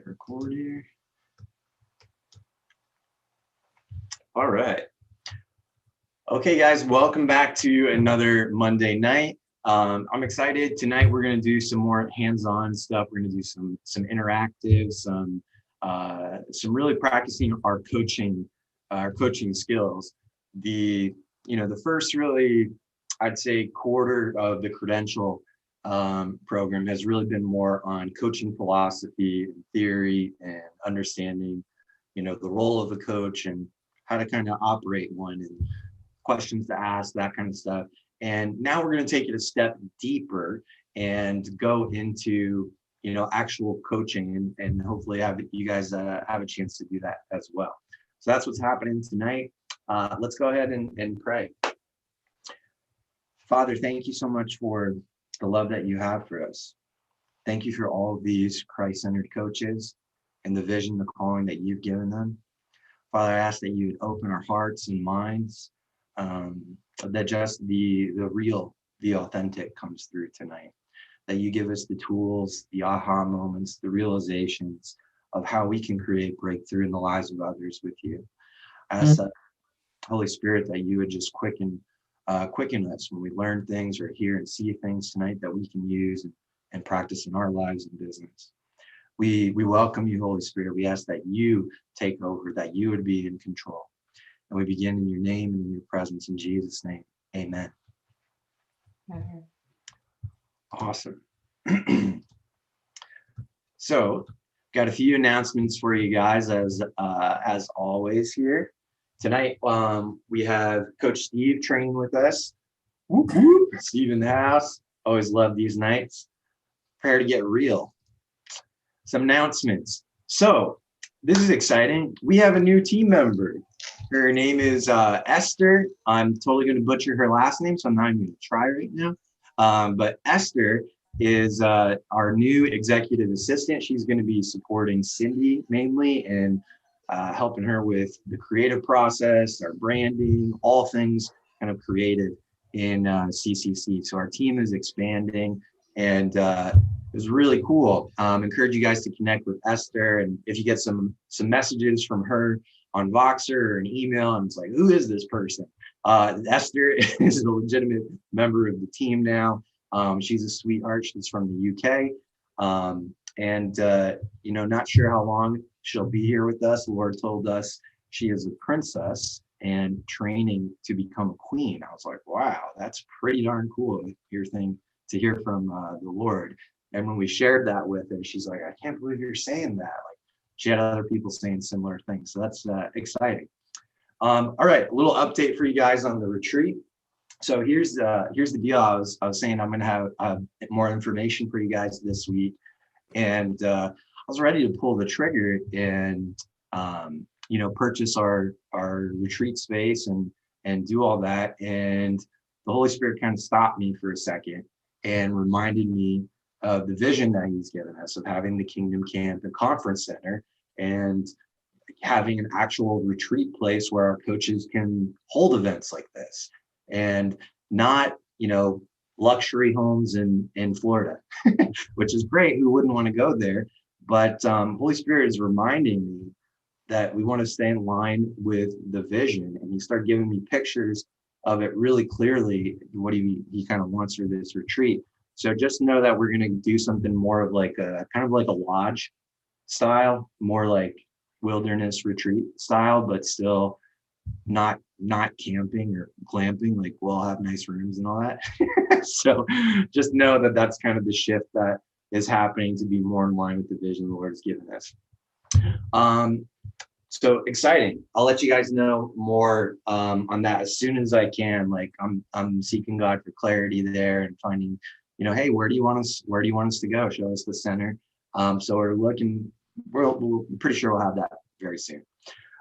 hit record here. All right. Okay, guys, welcome back to another Monday night. I'm excited. Tonight we're going to do some more hands-on stuff. We're going to do some interactive, some really practicing our coaching skills. The first really, I'd say, quarter of the credential program has really been more on coaching philosophy and theory and understanding, the role of a coach and how to kind of operate one and questions to ask, that kind of stuff. And now we're going to take it a step deeper and go into, actual coaching and hopefully you guys have a chance to do that as well. So that's what's happening tonight. Let's go ahead and pray. Father, thank you so much for the love that you have for us. Thank you for all of these Christ-centered coaches and the vision, the calling that you've given them. Father, I ask that you would open our hearts and minds, that just the real, the authentic comes through tonight, that you give us the tools, the aha moments, the realizations of how we can create breakthrough in the lives of others with you. I ask that, Holy Spirit, that you would just quicken us when we learn things or hear and see things tonight that we can use and practice in our lives and business. We welcome you, Holy Spirit. We ask that you take over, that you would be in control. And we begin in your name and in your presence, in Jesus' name. Amen. Awesome. So, got a few announcements for you guys as always here. Tonight, we have Coach Steve training with us. Whoop, whoop. Steve in the house. Always love these nights. Prepare to get real. Some announcements. So, this is exciting. We have a new team member. Her name is Esther. I'm totally going to butcher her last name, so I'm not even going to try right now. But Esther is our new executive assistant. She's going to be supporting Cindy mainly and helping her with the creative process, our branding, all things kind of creative in CCC. So our team is expanding, and it was really cool. Encourage you guys to connect with Esther, and if you get some messages from her on Voxer or an email, and it's like, who is this person? Esther is a legitimate member of the team now. She's a sweetheart. She's from the UK. Not sure how long she'll be here with us. The Lord told us she is a princess and training to become a queen. I was like, wow, that's pretty darn cool to hear from the Lord. And when we shared that with her, she's like, I can't believe you're saying that. Like, she had other people saying similar things. So that's exciting. All right, a little update for you guys on the retreat. So here's the deal. I was saying I'm going to have more information for you guys this week. And I was ready to pull the trigger and, purchase our retreat space and do all that. And the Holy Spirit kind of stopped me for a second and reminded me of the vision that he's given us of having the Kingdom Camp and Conference Center and having an actual retreat place where our coaches can hold events like this and not, luxury homes in Florida, which is great. Who wouldn't want to go there? But Holy Spirit is reminding me that we want to stay in line with the vision. And he started giving me pictures of it really clearly, what he kind of wants for this retreat. So just know that we're going to do something more of like a kind of like a lodge style, more like wilderness retreat style, but still not camping or glamping. Like we'll have nice rooms and all that. So just know that that's kind of the shift that is happening to be more in line with the vision the Lord has given us. So exciting. I'll let you guys know more on that as soon as I can. Like I'm seeking God for clarity there and finding, hey, where do you want us to go? Show us the center. So we're pretty sure we'll have that very soon.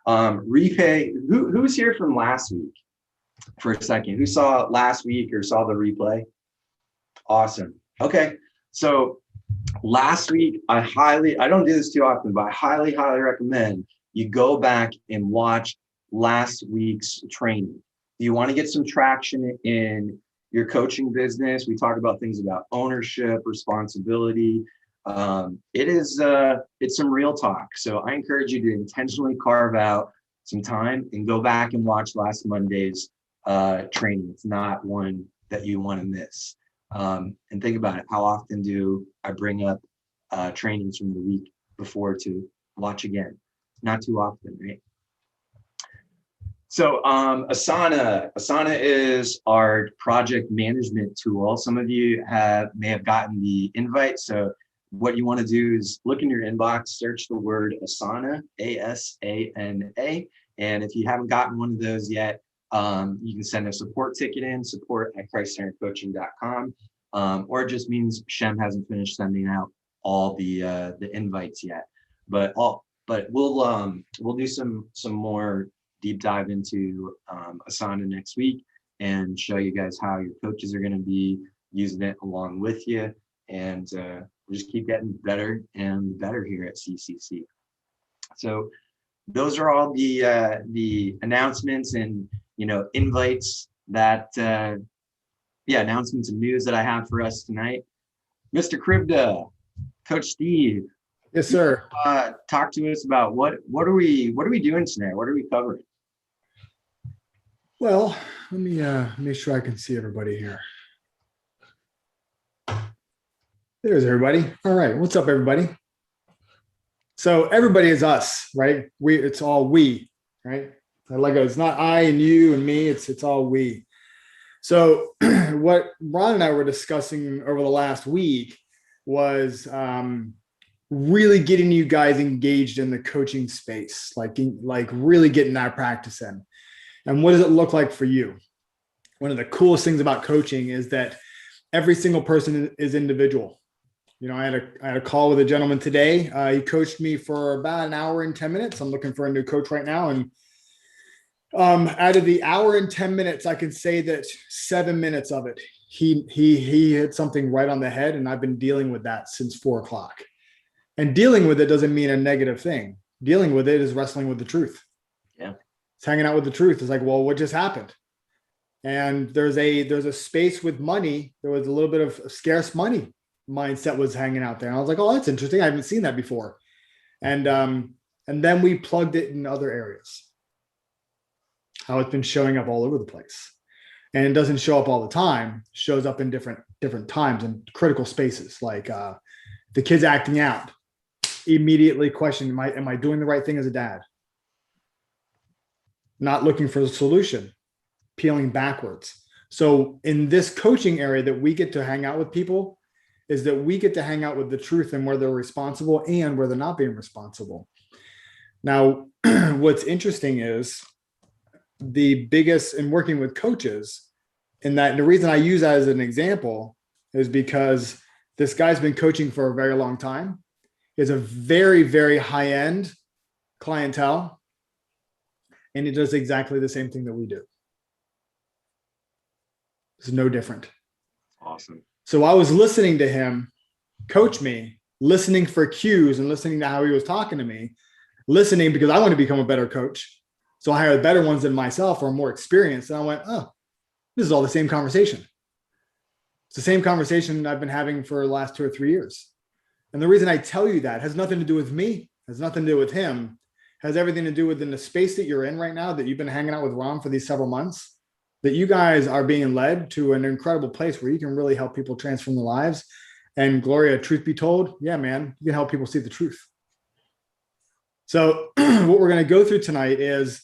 Repay, who was here from last week for a second? Who saw last week or saw the replay? Awesome. Okay. So last week, I don't do this too often, but I highly recommend you go back and watch last week's training. Do you want to get some traction in your coaching business? We talk about things about ownership, responsibility, It's some real talk. So I encourage you to intentionally carve out some time and go back and watch last Monday's training. It's not one that you want to miss. And think about it. How often do I bring up trainings from the week before to watch again? Not too often, right? So Asana is our project management tool. Some of you may have gotten the invite. So what you want to do is look in your inbox, search the word Asana, ASANA. And if you haven't gotten one of those yet, you can send a support ticket in, support@ChristCenteredCoaching.com. Or it just means Shem hasn't finished sending out all the invites yet. But we'll do some more deep dive into Asana next week and show you guys how your coaches are going to be using it along with you. And we'll just keep getting better and better here at CCC. So those are all the announcements and invites that announcements and news that I have for us tonight. Mr. Krivda, Coach Steve. Yes, sir. Talk to us about what are we doing tonight? What are we covering? Well, let me make sure I can see everybody here. There's everybody. All right. What's up, everybody? So everybody is us, right? It's all we, right? Like it's not I and you and me. It's all we. So what Ron and I were discussing over the last week was really getting you guys engaged in the coaching space, like really getting that practice in. And what does it look like for you? One of the coolest things about coaching is that every single person is individual. I had a call with a gentleman today. He coached me for about an hour and 10 minutes. I'm looking for a new coach right now. And out of the hour and 10 minutes, I can say that 7 minutes of it, he hit something right on the head. And I've been dealing with that since 4:00. And dealing with it doesn't mean a negative thing. Dealing with it is wrestling with the truth. Yeah. It's hanging out with the truth. It's like, well, what just happened? And there's a space with money. There was a little bit of scarce money mindset was hanging out there. And I was like, oh, that's interesting. I haven't seen that before. And then we plugged it in other areas. How it's been showing up all over the place. And it doesn't show up all the time. It shows up in different times and critical spaces, like the kids acting out. Immediately questioning, am I doing the right thing as a dad? Not looking for a solution, peeling backwards. So in this coaching area that we get to hang out with people is that we get to hang out with the truth and where they're responsible and where they're not being responsible. Now, what's interesting is the biggest in working with coaches, and that the reason I use that as an example is because this guy's been coaching for a very long time. He has a very, very high-end clientele, and he does exactly the same thing that we do. It's no different. Awesome. So I was listening to him coach me, listening for cues and listening to how he was talking to me, listening because I want to become a better coach. So I hired better ones than myself or more experienced. And I went, oh, this is all the same conversation. It's the same conversation I've been having for the last 2 or 3 years. And the reason I tell you that has nothing to do with me, has nothing to do with him, has everything to do with in the space that you're in right now, that you've been hanging out with Ron for these several months, that you guys are being led to an incredible place where you can really help people transform their lives. And Gloria, truth be told, yeah, man, you can help people see the truth. So what we're going to go through tonight is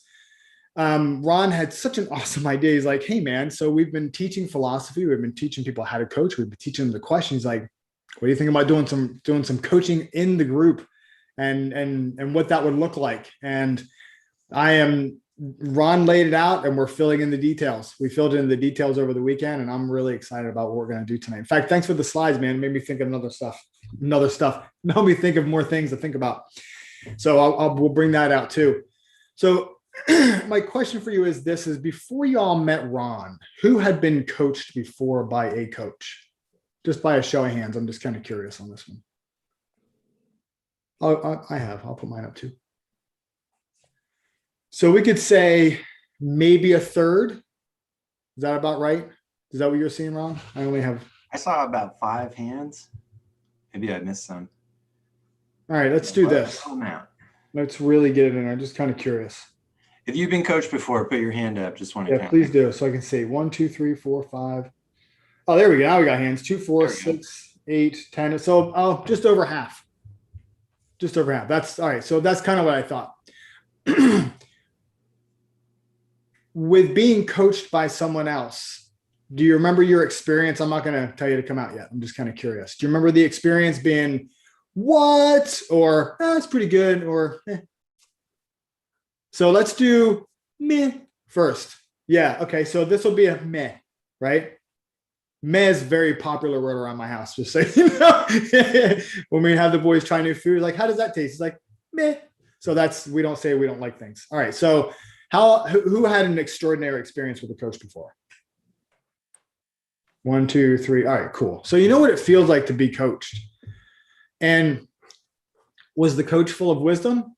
Ron had such an awesome idea. He's like, hey, man, so we've been teaching philosophy. We've been teaching people how to coach. We've been teaching them the questions. Like, what do you think about doing some coaching in the group and what that would look like? And Ron laid it out and we're filling in the details. We filled in the details over the weekend and I'm really excited about what we're going to do tonight. In fact, thanks for the slides, man. It made me think of another stuff. Made me think of more things to think about. So we'll bring that out too. So my question for you is this, is before you all met Ron, who had been coached before by a coach? Just by a show of hands. I'm just kind of curious on this one. I have. I'll put mine up too. So we could say maybe a third. Is that about right? Is that what you're seeing, Ron? I saw about 5 hands. Maybe I missed some. All right, let's do Let this. us know now. Let's really get it in. I'm just kind of curious. If you've been coached before, put your hand up. Just want to Yeah, count. please do. So I can see 1, 2, 3, 4, 5. Oh, there we go. Now we got hands. 2, 4, There we go. 6, 8, 10. So just over half. Just over half. That's all right. So that's kind of what I thought. With being coached by someone else, do you remember your experience? I'm not going to tell you to come out yet. I'm just kind of curious. Do you remember the experience being what? Or it's pretty good, or eh. So let's do meh first. Yeah. Okay. So this will be a meh, right? Meh is a very popular word around my house. Just so you know, when we have the boys try new food, like, how does that taste? It's like meh. So we don't say we don't like things. All right. So who had an extraordinary experience with a coach before? 1, 2, 3. All right, cool. So you know what it feels like to be coached. And was the coach full of wisdom,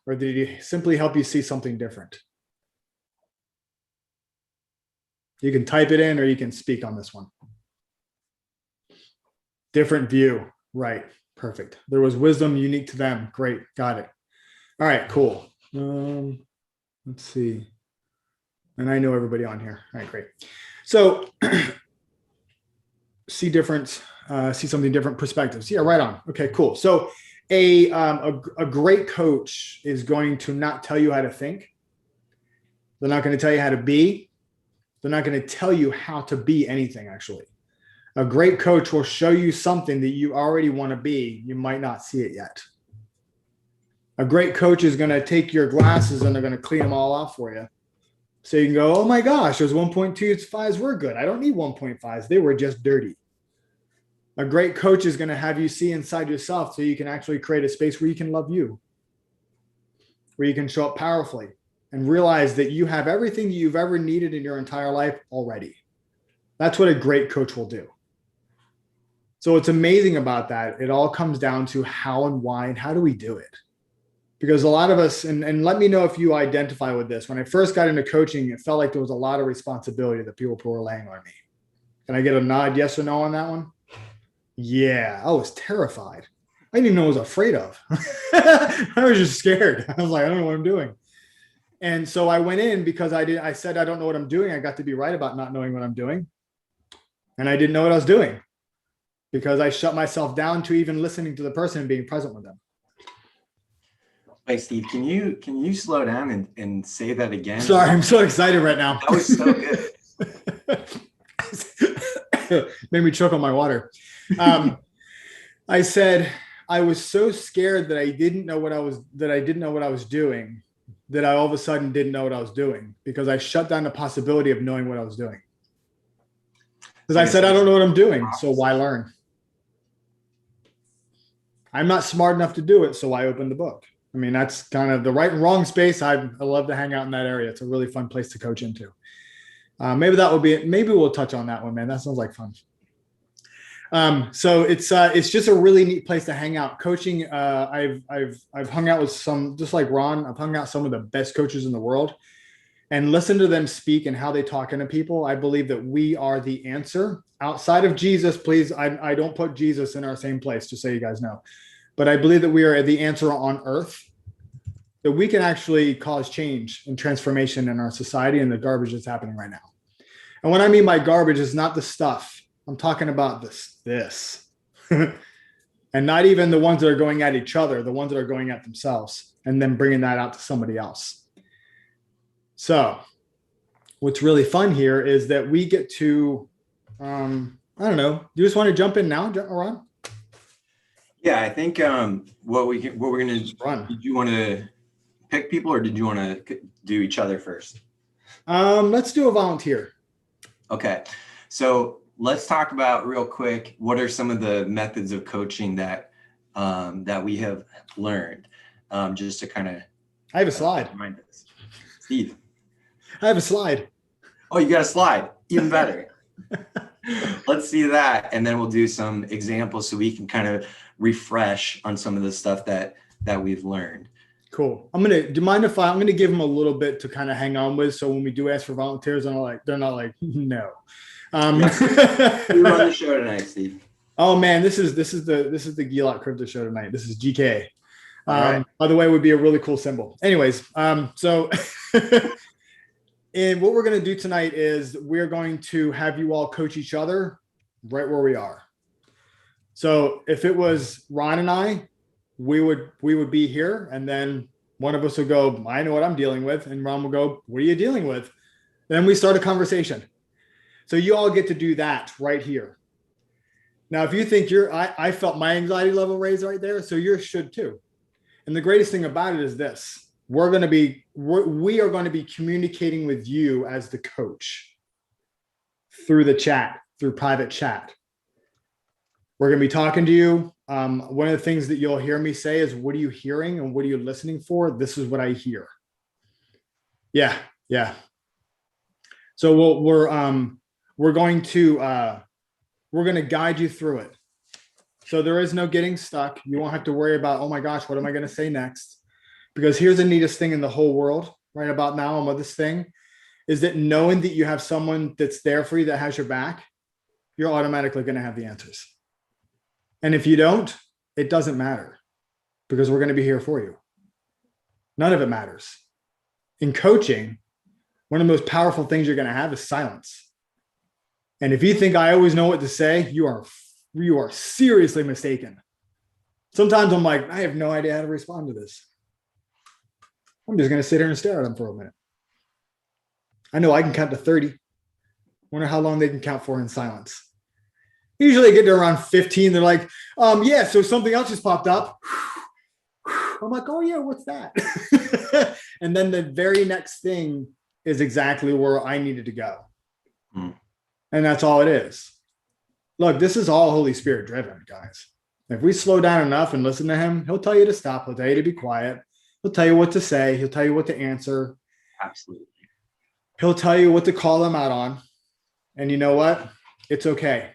or did he simply help you see something different? You can type it in or you can speak on this one. Different view. Right. Perfect. There was wisdom unique to them. Great. Got it. All right, cool. Let's see. And I know everybody on here. All right, great. So see something different perspectives. Yeah, right on. Okay, cool. So a great coach is going to not tell you how to think. They're not going to tell you how to be. They're not going to tell you how to be anything, actually. A great coach will show you something that you already want to be. You might not see it yet. A great coach is going to take your glasses and they're going to clean them all off for you. So you can go, oh my gosh, those 1.25s were good. I don't need 1.5s. They were just dirty. A great coach is going to have you see inside yourself so you can actually create a space where you can love you, where you can show up powerfully and realize that you have everything that you've ever needed in your entire life already. That's what a great coach will do. So what's amazing about that, it all comes down to how and why and how do we do it? Because a lot of us, and let me know if you identify with this. When I first got into coaching, it felt like there was a lot of responsibility that people were laying on me. Can I get a nod, yes or no on that one? Yeah, I was terrified. I didn't even know what I was afraid of. I was just scared. I was like, I don't know what I'm doing. And so I went in because I said, I don't know what I'm doing. I got to be right about not knowing what I'm doing. And I didn't know what I was doing because I shut myself down to even listening to the person and being present with them. Wait, Steve, can you slow down and say that again? Sorry, I'm so excited right now. That was so good. Made me choke on my water. I said I was so scared that I didn't know what I was doing, that I all of a sudden didn't know what I was doing because I shut down the possibility of knowing what I was doing. Because I said, I don't know what I'm doing, so why learn? I'm not smart enough to do it, so why open the book? I mean, that's kind of the right and wrong space. I love to hang out in that area. It's a really fun place to coach into. Maybe that will be it. Maybe we'll touch on that one, man. That sounds like fun. So it's just a really neat place to hang out. Coaching, I've hung out with some, just like Ron, I've hung out with some of the best coaches in the world and listen to them speak and how they talk into people. I believe that we are the answer outside of Jesus. Please, I don't put Jesus in our same place, just so you guys know. But I believe that we are the answer on earth, that we can actually cause change and transformation in our society and the garbage that's happening right now. And what I mean by garbage is not the stuff. I'm talking about this. And not even the ones that are going at each other, the ones that are going at themselves and then bringing that out to somebody else. So what's really fun here is that we get to, I don't know, you just want to jump in now, Ron? Yeah, I think what we're gonna run. Did you want to pick people or did you want to do each other first? Let's do a volunteer. Okay, so let's talk about real quick. What are some of the methods of coaching that we have learned? Just to kind of. I have a slide. Remind us, Steve. I have a slide. Oh, you got a slide. Even better. Let's see that, and then we'll do some examples so we can kind of refresh on some of the stuff that we've learned. Cool. Do you mind if I'm gonna give them a little bit to kind of hang on with, so when we do ask for volunteers, they're not like no. You run the show tonight, Steve. Oh man, this is the Gilot Crypto Show tonight. This is GK. All right. By the way, would be a really cool symbol. Anyways, so and what we're going to do tonight is we're going to have you all coach each other right where we are. So if it was Ron and I, we would be here, and then one of us would go, I know what I'm dealing with, and Ron will go, what are you dealing with? Then we start a conversation. So you all get to do that right here. Now, if you think I felt my anxiety level raise right there, so yours should too. And the greatest thing about it is this: we are going to be communicating with you as the coach through the chat, through private chat. We're going to be talking to you. One of the things that you'll hear me say is, what are you hearing and what are you listening for? This is what I hear. Yeah. So we're going to guide you through it. So there is no getting stuck. You won't have to worry about, oh my gosh, what am I going to say next? Because here's the neatest thing in the whole world right about now and with this thing is that knowing that you have someone that's there for you, that has your back, you're automatically going to have the answers. And if you don't, it doesn't matter, because we're going to be here for you. None of it matters. In coaching, one of the most powerful things you're going to have is silence. And if you think I always know what to say, you are seriously mistaken. Sometimes I'm like, I have no idea how to respond to this. I'm just going to sit here and stare at them for a minute. I know I can count to 30. Wonder how long they can count for in silence. Usually they get to around 15. They're like, yeah, so something else just popped up. I'm like, oh yeah, what's that? And then the very next thing is exactly where I needed to go. And that's all it is. Look, this is all Holy Spirit driven, guys. If we slow down enough and listen to him, he'll tell you to stop. He'll tell you to be quiet. He'll tell you what to say. He'll tell you what to answer. Absolutely. He'll tell you what to call them out on. And you know what? It's okay.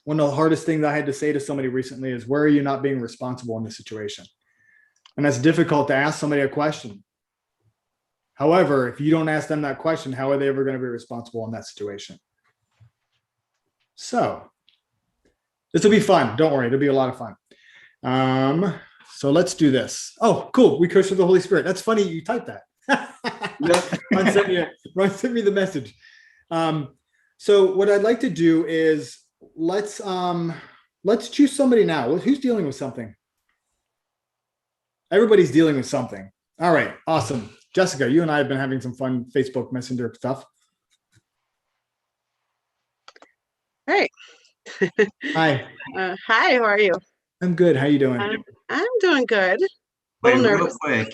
One of the hardest things I had to say to somebody recently is, where are you not being responsible in this situation? And that's difficult to ask somebody a question. However, if you don't ask them that question, how are they ever going to be responsible in that situation? So this will be fun. Don't worry. It'll be a lot of fun. So let's do this. Oh, cool. We coached with the Holy Spirit. That's funny. You typed that. Ron sent me the message. So what I'd like to do is let's choose somebody now. Who's dealing with something? Everybody's dealing with something. All right. Awesome. Jessica, you and I have been having some fun Facebook Messenger stuff. Hey. Hi. Hi, how are you? I'm good. How you doing? I'm doing good. Wait, little real nervous. quick,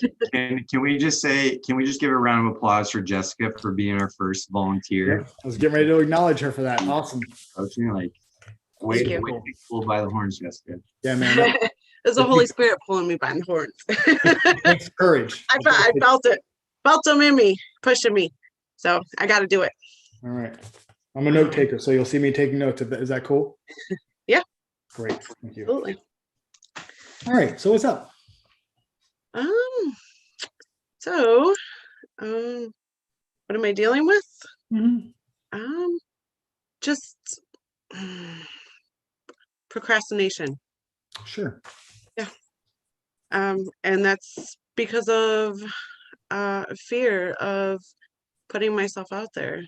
can we just give a round of applause for Jessica for being our first volunteer? Yep. I was getting ready to acknowledge her for that. Awesome. Coaching, like, Thank you. way to be pulled by the horns, Jessica. Yeah, man. There's the Holy Spirit pulling me by the horns. It takes courage. I felt it. Felt them in me, pushing me. So I got to do it. All right. I'm a note taker, so you'll see me taking notes. Is that cool? Yeah. Great. Thank you. Absolutely. All right. So what's up? So, what am I dealing with? Mm-hmm. Just procrastination. Sure. Yeah. And that's because of fear of putting myself out there.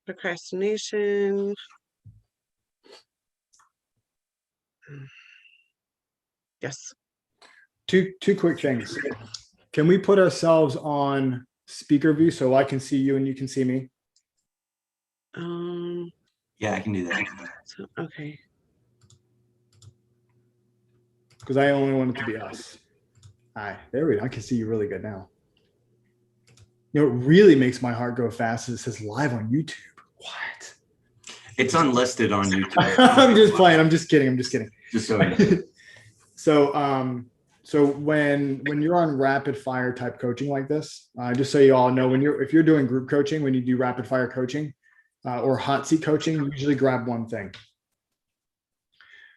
Procrastination. Yes. Two quick things. Can we put ourselves on speaker view so I can see you and you can see me? Yeah, I can do that. So, okay. Because I only want it to be us. Hi, there we go. I can see you really good now. You know, what really makes my heart go fast is it says live on YouTube. What? It's unlisted on YouTube. I'm just playing. I'm just kidding. Just so you know. So when you're on rapid fire type coaching like this, just so you all know, if you're doing group coaching, when you do rapid fire coaching or hot seat coaching, you usually grab one thing.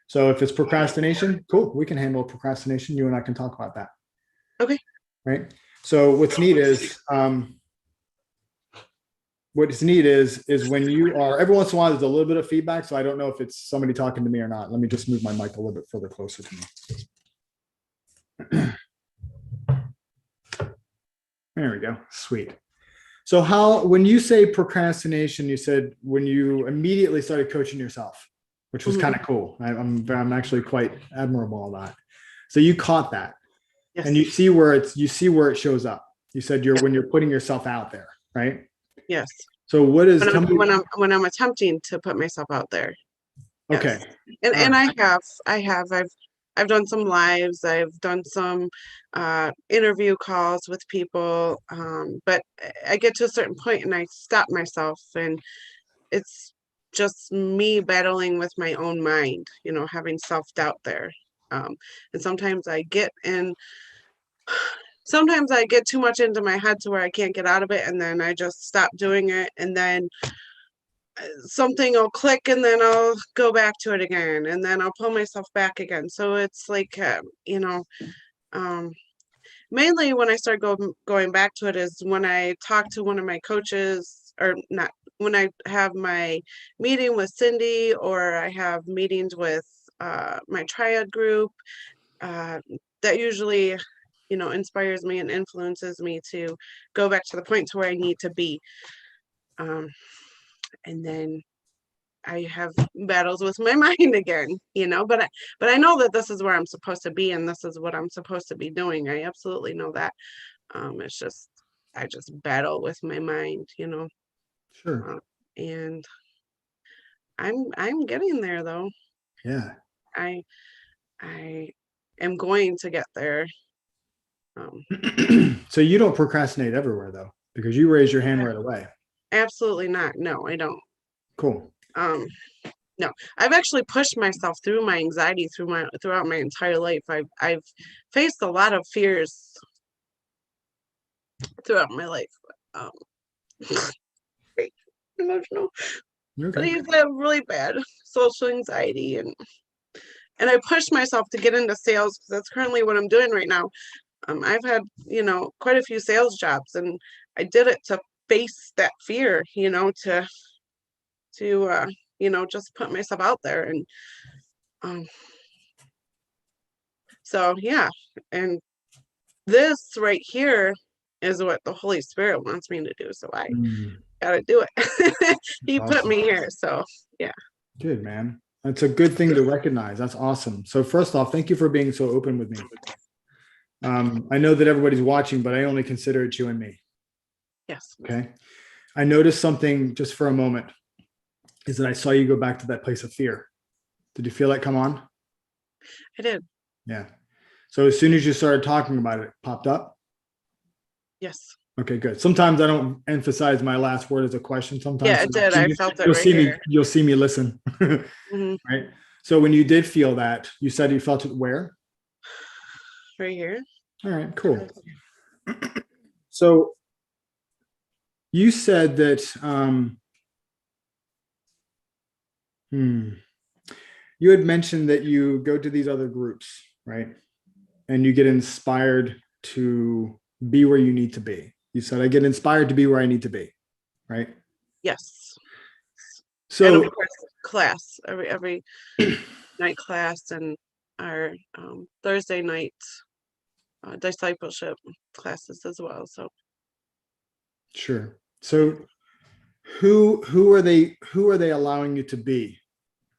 So if it's procrastination, cool. We can handle procrastination. You and I can talk about that. Okay. Right. So what's neat is when you are, every once in a while, there's a little bit of feedback. So I don't know if it's somebody talking to me or not. Let me just move my mic a little bit further closer to me. There we go. Sweet. So when you say procrastination, you said when you immediately started coaching yourself, which was kind of cool. I'm actually quite admirable of that. So you caught that. Yes. And you see where it shows up. You said when you're putting yourself out there, right? Yes. So what is when I'm attempting to put myself out there. Okay. Yes. And I've done some lives, I've done some interview calls with people, but I get to a certain point and I stop myself, and it's just me battling with my own mind, having self-doubt there. And sometimes I get too much into my head to where I can't get out of it, and then I just stop doing it, and then something will click, and then I'll go back to it again, and then I'll pull myself back again. So it's like, mainly when I start going back to it is when I talk to one of my coaches, or not, when I have my meeting with Cindy, or I have meetings with my triad group. That usually, inspires me and influences me to go back to the point to where I need to be. And then I have battles with my mind again, but I know that this is where I'm supposed to be, and this is what I'm supposed to be doing. I absolutely know that. It's just, I just battle with my mind, Sure. And I'm getting there though. Yeah. I am going to get there. So you don't procrastinate everywhere though, because you raise your hand right away. Absolutely not. No, I don't. Cool. No, I've actually pushed myself through my anxiety throughout my entire life. I've faced a lot of fears throughout my life. Emotional. Okay. But I used to have really bad social anxiety, and I pushed myself to get into sales, because that's currently what I'm doing right now. I've had, quite a few sales jobs, and I did it to face that fear, to just put myself out there. And so, yeah. And this right here is what the Holy Spirit wants me to do. So I gotta do it. He put me here. So, yeah. Good, man. That's a good thing to recognize. That's awesome. So first off, thank you for being so open with me. I know that everybody's watching, but I only consider it you and me. Yes. Okay. I noticed something just for a moment, is that I saw you go back to that place of fear. Did you feel that come on? I did. Yeah. So as soon as you started talking about it, it popped up? Yes. Okay, good. Sometimes I don't emphasize my last word as a question. Sometimes. Yeah, it did. I felt it You'll right see here. you'll see me listen. Right. So when you did feel that, you said you felt it where? Right here. All right, cool. So you said that you had mentioned that you go to these other groups, right? And you get inspired to be where you need to be. You said, I get inspired to be where I need to be, right? Yes. So, and of course, class, every night class, and our Thursday night discipleship classes as well. So sure. So who are they allowing you to be?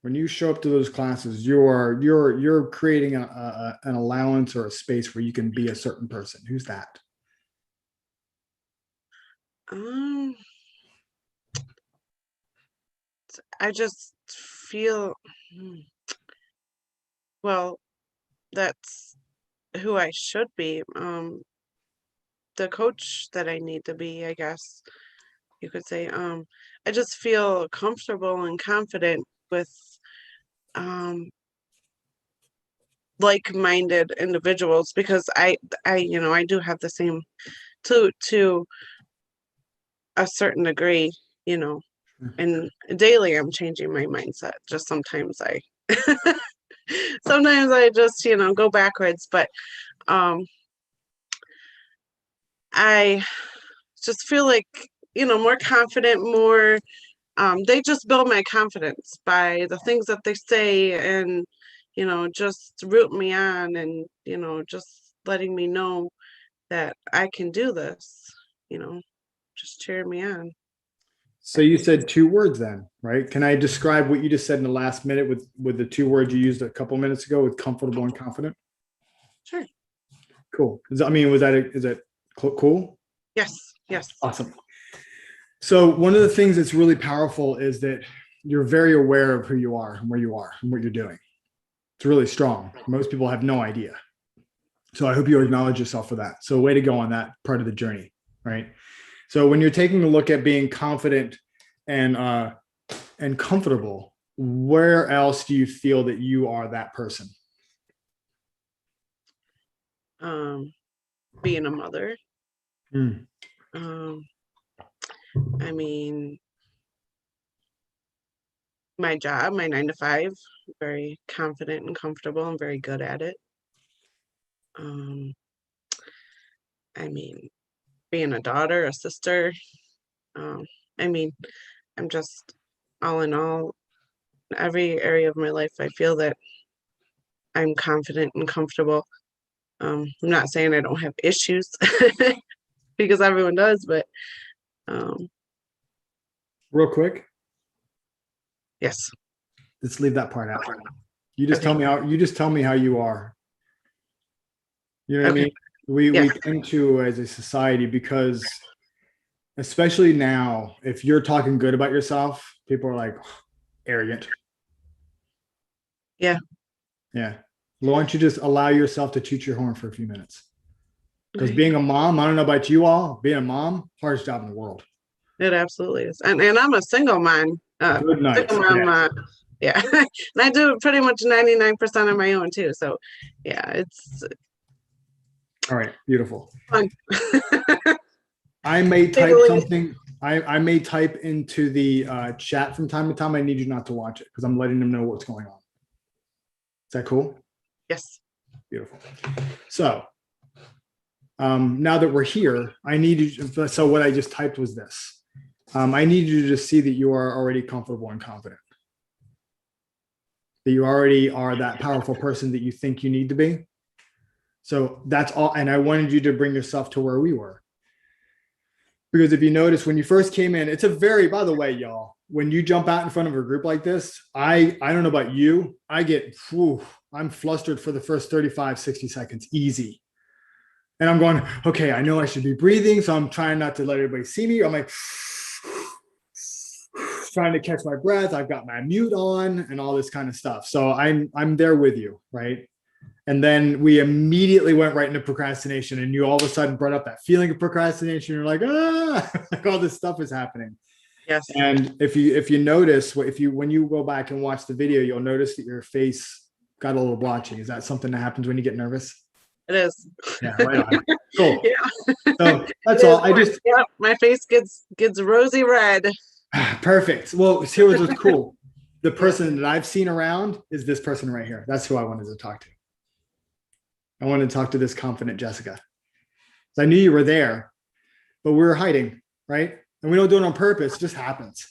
When you show up to those classes, you're creating an allowance or a space where you can be a certain person. Who's that? I just feel, well, that's who I should be. The coach that I need to be, I guess you could say. I just feel comfortable and confident with like-minded individuals, because I do have the same, to a certain degree, and daily I'm changing my mindset. Just sometimes I just, go backwards, but I just feel like, more confident, more, they just build my confidence by the things that they say and, just root me on and, just letting me know that I can do this, you know, just cheer me on. So you said 2 words then, right? Can I describe what you just said in the last minute with the 2 words you used a couple minutes ago with comfortable and confident? Sure. Cool. Is that cool? Yes. Yes. Awesome. So one of the things that's really powerful is that you're very aware of who you are and where you are and what you're doing. It's really strong. Most people have no idea. So I hope you acknowledge yourself for that. So way to go on that part of the journey, right? So when you're taking a look at being confident and comfortable, where else do you feel that you are that person? Being a mother. Mm. I mean, my job, my 9 to 5, very confident and comfortable and very good at it. I mean, being a daughter, a sister. I mean, I'm just all in all, every area of my life, I feel that I'm confident and comfortable. I'm not saying I don't have issues because everyone does, but Real quick, yes. let's leave that part out. You just Okay. tell me how you are. You know what I Okay. mean? Yeah. We tend to, as a society, because especially now, if you're talking good about yourself, people are like arrogant. Yeah. Yeah. Why don't you just allow yourself to toot your horn for a few minutes? Because Okay. being a mom, I don't know about you all, being a mom, hardest job in the world. It absolutely is. And I'm a single mom. Good night. Single mom, Yeah. yeah. And I do pretty much 99% of my own too. So yeah, it's All right. Beautiful. fun. I may Say the type least. something. I may type into the chat from time to time. I need you not to watch it because I'm letting them know what's going on. Is that cool? Yes. Beautiful. So now that we're here, I need you. So what I just typed was this. I need you to see that you are already comfortable and confident. That you already are that powerful person that you think you need to be. So that's all. And I wanted you to bring yourself to where we were. Because if you notice when you first came in, it's a very, by the way, y'all, when you jump out in front of a group like this, I don't know about you, I'm flustered for the first 35, 60 seconds, easy. And I'm going, okay, I know I should be breathing. So I'm trying not to let everybody see me. I'm like, trying to catch my breath. I've got my mute on and all this kind of stuff. So I'm there with you, right? And then we immediately went right into procrastination, and you all of a sudden brought up that feeling of procrastination. You're like, like all this stuff is happening. Yes. And if you notice, when you go back and watch the video, you'll notice that your face got a little blotchy. Is that something that happens when you get nervous? It is. Yeah, right on. Cool. Yeah. So that's all. My face gets rosy red. Perfect. Well, here was what's cool. The person that I've seen around is this person right here. That's who I wanted to talk to. I wanted to talk to this confident Jessica. I knew you were there, but we were hiding, right? And we don't do it on purpose. It just happens.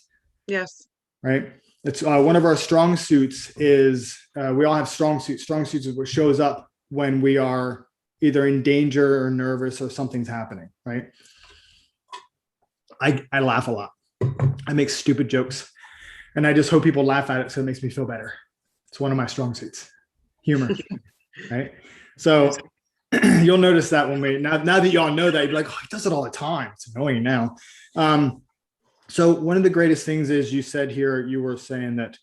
Yes. Right. It's one of our strong suits is we all have strong suits. Strong suits is what shows up when we are either in danger or nervous or something's happening, right? I laugh a lot. I make stupid jokes, and I just hope people laugh at it so it makes me feel better. It's one of my strong suits, humor, right? So you'll notice that when now that y'all know that, you're like, oh, he does it all the time. It's annoying now. So one of the greatest things is you said here, you were saying that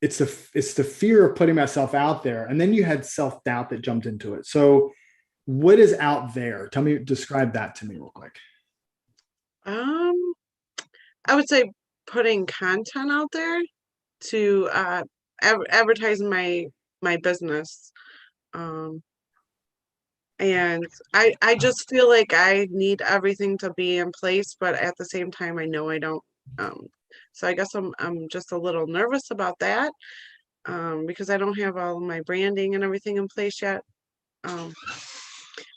it's the fear of putting myself out there, and then you had self-doubt that jumped into it. So what is out there? Describe that to me real quick. I would say putting content out there to advertise my business. And I just feel like I need everything to be in place, but at the same time, I know I don't. So I guess I'm just a little nervous about that because I don't have all of my branding and everything in place yet.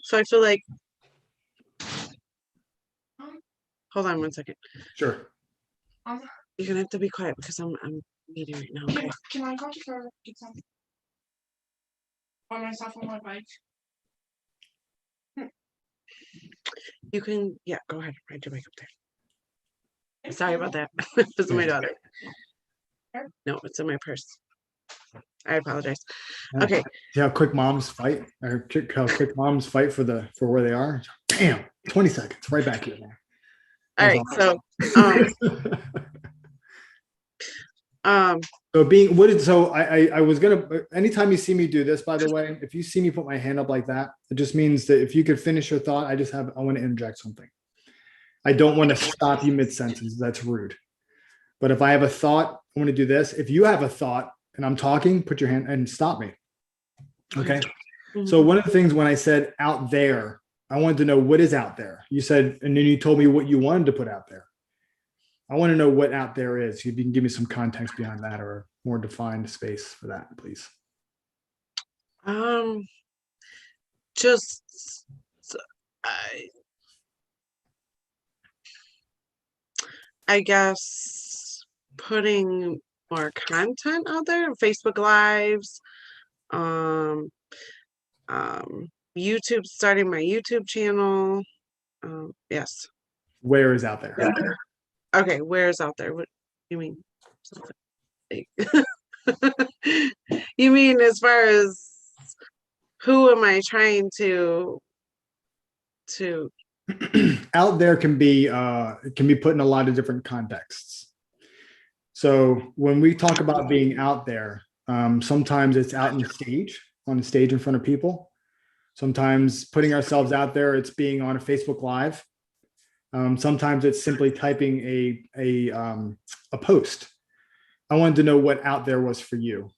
So I feel like, hold on one second. Sure. You're gonna have to be quiet because I'm meeting right now. Okay. Can I go to her? Get something? By myself on my bike. You can, yeah, go ahead. Ride your bike up there. Sorry about that. This is my daughter. No, it's in my purse. I apologize. Okay. See how quick moms fight, or how quick moms fight for where they are. Bam, 20 seconds, right back here. All right. So, So being what did so I was gonna anytime you see me do this, by the way, if you see me put my hand up like that, it just means that if you could finish your thought, I want to interject something. I don't want to stop you mid-sentence. That's rude. But if I have a thought, I want to do this. If you have a thought and I'm talking, put your hand and stop me. Okay. So one of the things when I said out there, I wanted to know what is out there. You said, and then you told me what you wanted to put out there. I want to know what out there is. If you can give me some context behind that or more defined space for that, please. just I guess putting more content out there, Facebook Lives, YouTube, starting my YouTube channel. Yes. Where is out there? Okay, where's out there? What you mean? You mean as far as who am I trying to out there can be put in a lot of different contexts. So when we talk about being out there, sometimes it's out on the stage in front of people. Sometimes putting ourselves out there, it's being on a Facebook Live. Sometimes it's simply typing a post. I wanted to know what out there was for you.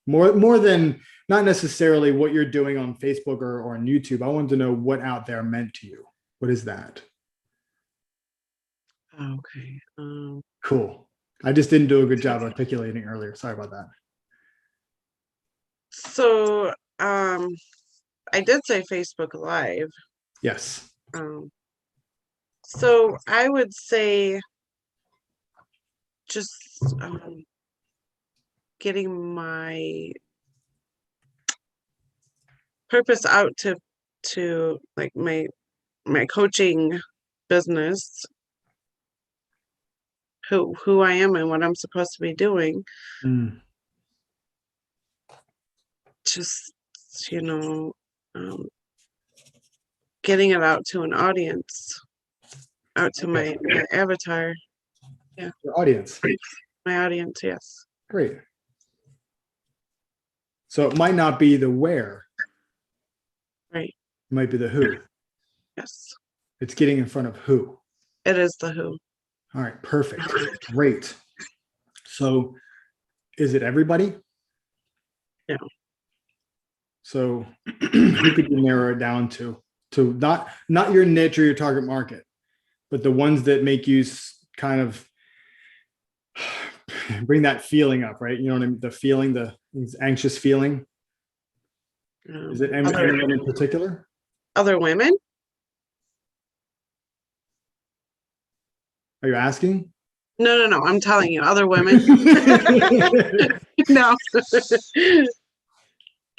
More than not necessarily what you're doing on Facebook or on YouTube. I wanted to know what out there meant to you. What is that? Okay. Cool. I just didn't do a good job articulating earlier. Sorry about that. So I did say Facebook Live. Yes. So I would say just getting my purpose out to like my coaching business, who I am and what I'm supposed to be doing. Just, getting it out to an audience, out to my avatar. Yeah. Your audience. My audience, yes. Great. So it might not be the where. Right. It might be the who. Yes. It's getting in front of who. It is the who. All right, perfect. Great. So is it everybody? No. So who could you narrow it down to not your niche or your target market, but the ones that make you kind of bring that feeling up, right? You know what I mean? The feeling, the anxious feeling. Is it anyone in particular? Other women? Are you asking? No. I'm telling you, other women. No.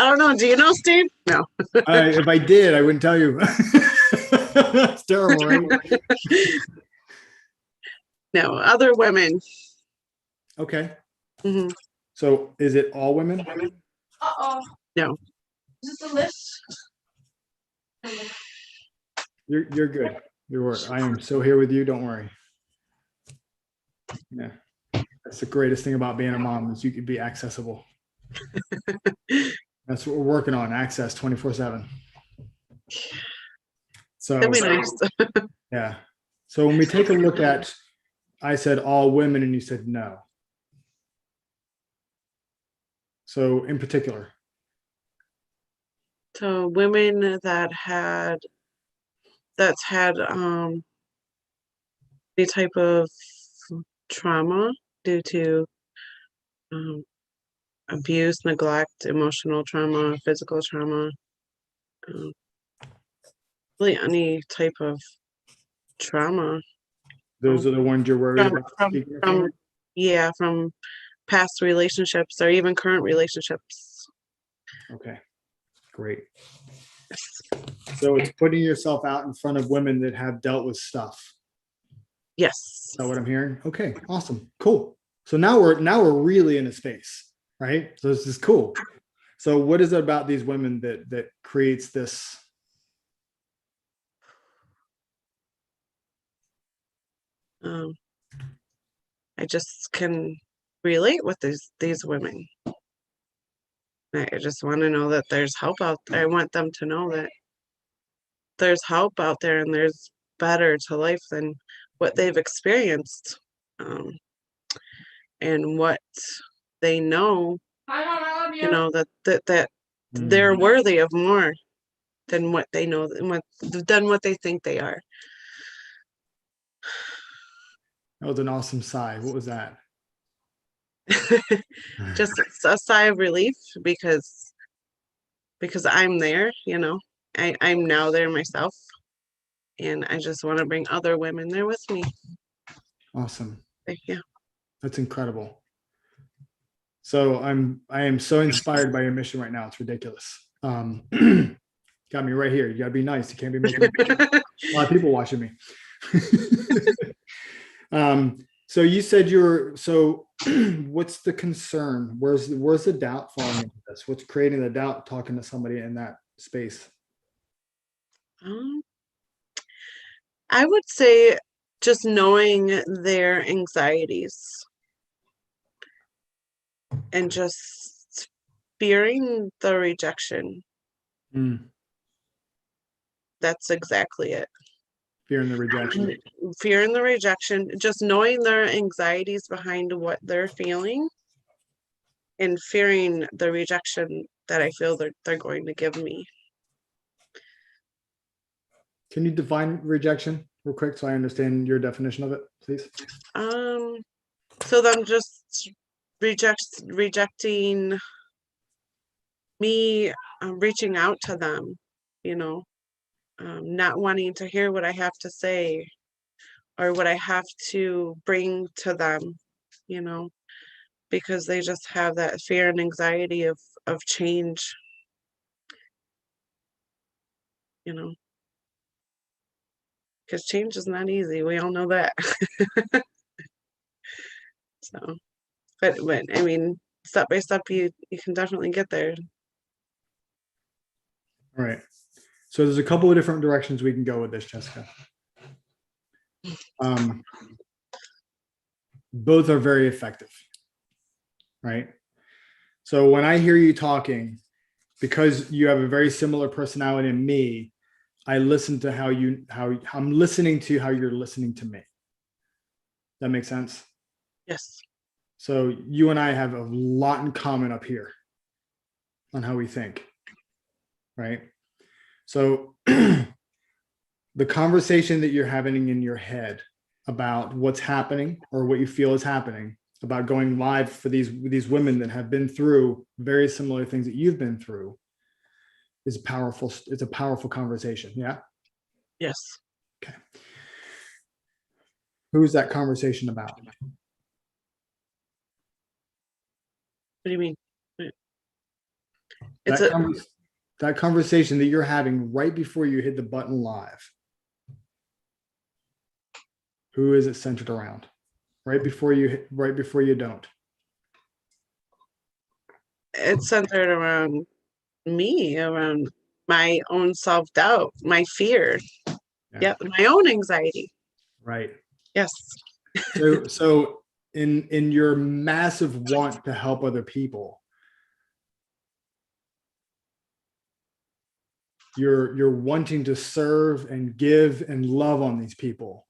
I don't know. Do you know, Steve? No. If I did, I wouldn't tell you. It's terrible, right? No, other women. Okay. Mm-hmm. So is it all women? Uh-oh. No. Is this the list? You're good. I am so here with you. Don't worry. Yeah. That's the greatest thing about being a mom is you can be accessible. That's what we're working on. Access 24/7. So That'd be nice. yeah. So when we take a look at, I said all women and you said no. So in particular. So women that's had any type of trauma due to abuse, neglect, emotional trauma, physical trauma. really any type of trauma Those are the ones you're worried from about speaking of? from yeah, from past relationships or even current relationships. Okay, great. So it's putting yourself out in front of women that have dealt with stuff. Yes. Is that what I'm hearing? Okay, awesome, cool. So now we're really in a space, right? So this is cool. So what is it about these women that creates this? I just can relate with these women. I just want to know that there's help out there. I want them to know that there's help out there and there's better to life than what they've experienced. And what they know, Hi, Mom, I love you. you know, that Mm, they're worthy of more than what they know than what they think they are. that was an awesome sigh. What was that? Just a sigh of relief because I'm there, you know. I'm now there myself, and I just want to bring other women there with me. Awesome. Thank you. That's incredible. So I am so inspired by your mission right now. It's ridiculous. Got me right here. You gotta be nice. You can't be making a lot of people watching me. So you said so what's the concern? Where's the doubt falling into this? What's creating the doubt talking to somebody in that space? I would say just knowing their anxieties and just fearing the rejection. Mm, That's exactly it. fearing the rejection. Fearing the rejection, just knowing their anxieties behind what they're feeling and fearing the rejection that I feel they're going to give me. Can you define rejection real quick so I understand your definition of it, please? So them just rejecting me, reaching out to them, you know, not wanting to hear what I have to say or what I have to bring to them, you know, because they just have that fear and anxiety of change, you know, because change is not easy. We all know that. So, but I mean, step by step, you can definitely get there. All right. So there's a couple of different directions we can go with this, Jessica. Both are very effective, right? So when I hear you talking, because you have a very similar personality to me, I listen to how I'm listening to how you're listening to me. That makes sense? Yes. So you and I have a lot in common up here on how we think, right? So the conversation that you're having in your head about what's happening or what you feel is happening, about going live for these women that have been through very similar things that you've been through, is powerful. It's a powerful conversation. Yeah. Yes. Okay. Who's that conversation about? What do you mean? That conversation that you're having right before you hit the button live. Who is it centered around? Right before you don't. It's centered around me, around my own self-doubt, my fear. Yeah, my own anxiety. Right. Yes. So in your massive want to help other people, you're wanting to serve and give and love on these people.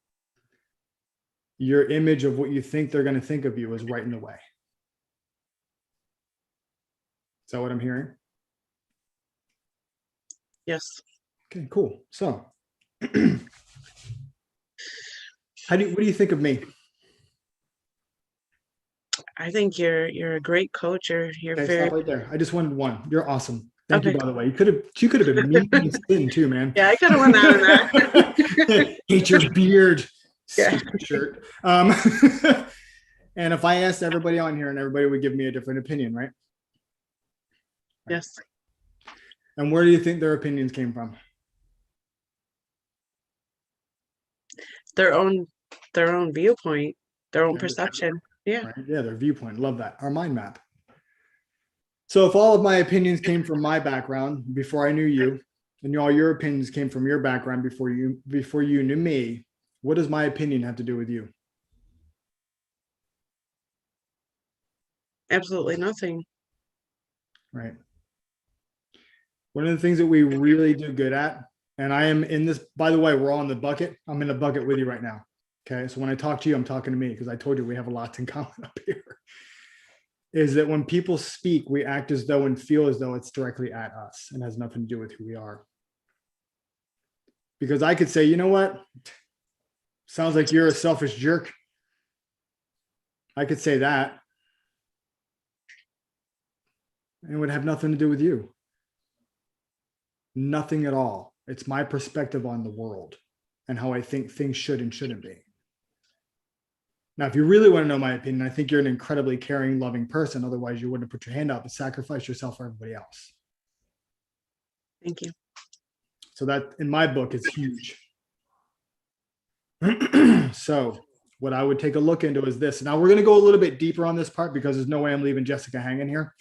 Your image of what you think they're going to think of you is right in the way. Is that what I'm hearing? Yes. Okay, cool. So what do you think of me? I think you're a great coach. You're Okay, very stop right there. I just wanted one. You're awesome. Thank you, Okay. by the way. You could have been mean and spin too, man. Yeah, I could have went on that. Hate your beard, Yeah. stupid shirt. And if I asked everybody on here and everybody would give me a different opinion, right? Yes. And where do you think their opinions came from? Their own viewpoint, their own Yeah. perception. Yeah. Right? Yeah, their viewpoint. Love that. Our mind map. So if all of my opinions came from my background before I knew you, and all your opinions came from your background before you knew me, what does my opinion have to do with you? Absolutely nothing. Right. One of the things that we really do good at, and I am in this, by the way, we're all in the bucket. I'm in the bucket with you right now. Okay. So when I talk to you, I'm talking to me because I told you we have a lot in common up here. Is that when people speak, we act as though and feel as though it's directly at us and has nothing to do with who we are. Because I could say, you know what? Sounds like you're a selfish jerk. I could say that. And it would have nothing to do with you. Nothing at all. It's my perspective on the world and how I think things should and shouldn't be. Now, if you really want to know my opinion, I think you're an incredibly caring, loving person. Otherwise, you wouldn't have put your hand out and sacrifice yourself for everybody else. Thank you. So that, in my book, is huge. So what I would take a look into is this. Now, we're going to go a little bit deeper on this part because there's no way I'm leaving Jessica hanging here.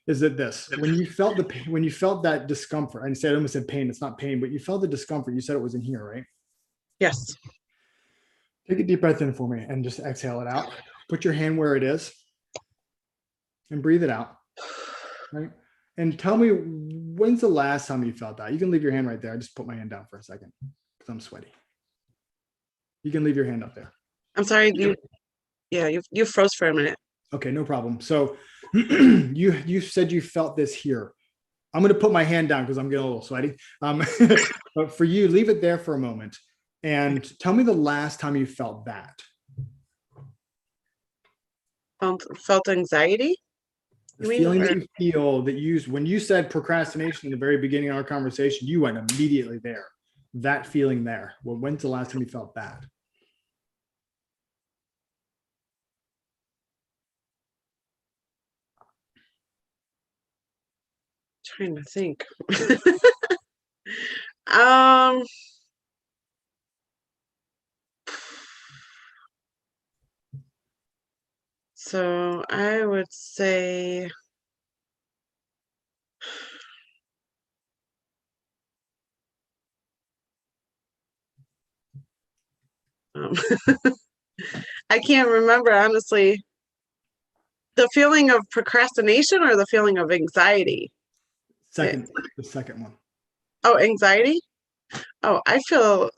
Is that this? When you felt that discomfort, I almost said pain, it's not pain, but you felt the discomfort, you said it was in here, right? Yes. Take a deep breath in for me and just exhale it out. Put your hand where it is and breathe it out. Right? And tell me, when's the last time you felt that? You can leave your hand right there. I just put my hand down for a second because I'm sweaty. You can leave your hand up there. I'm sorry. You froze for a minute. Okay, no problem. So you said you felt this here. I'm going to put my hand down because I'm getting a little sweaty. But for you, leave it there for a moment and tell me the last time you felt that. Felt anxiety? The feeling that you feel that when you said procrastination in the very beginning of our conversation, you went immediately there. That feeling there. Well, when's the last time you felt that? Trying to think. So I would say I can't remember, honestly. The feeling of procrastination or the feeling of anxiety? The second one. Oh, anxiety? Oh, I feel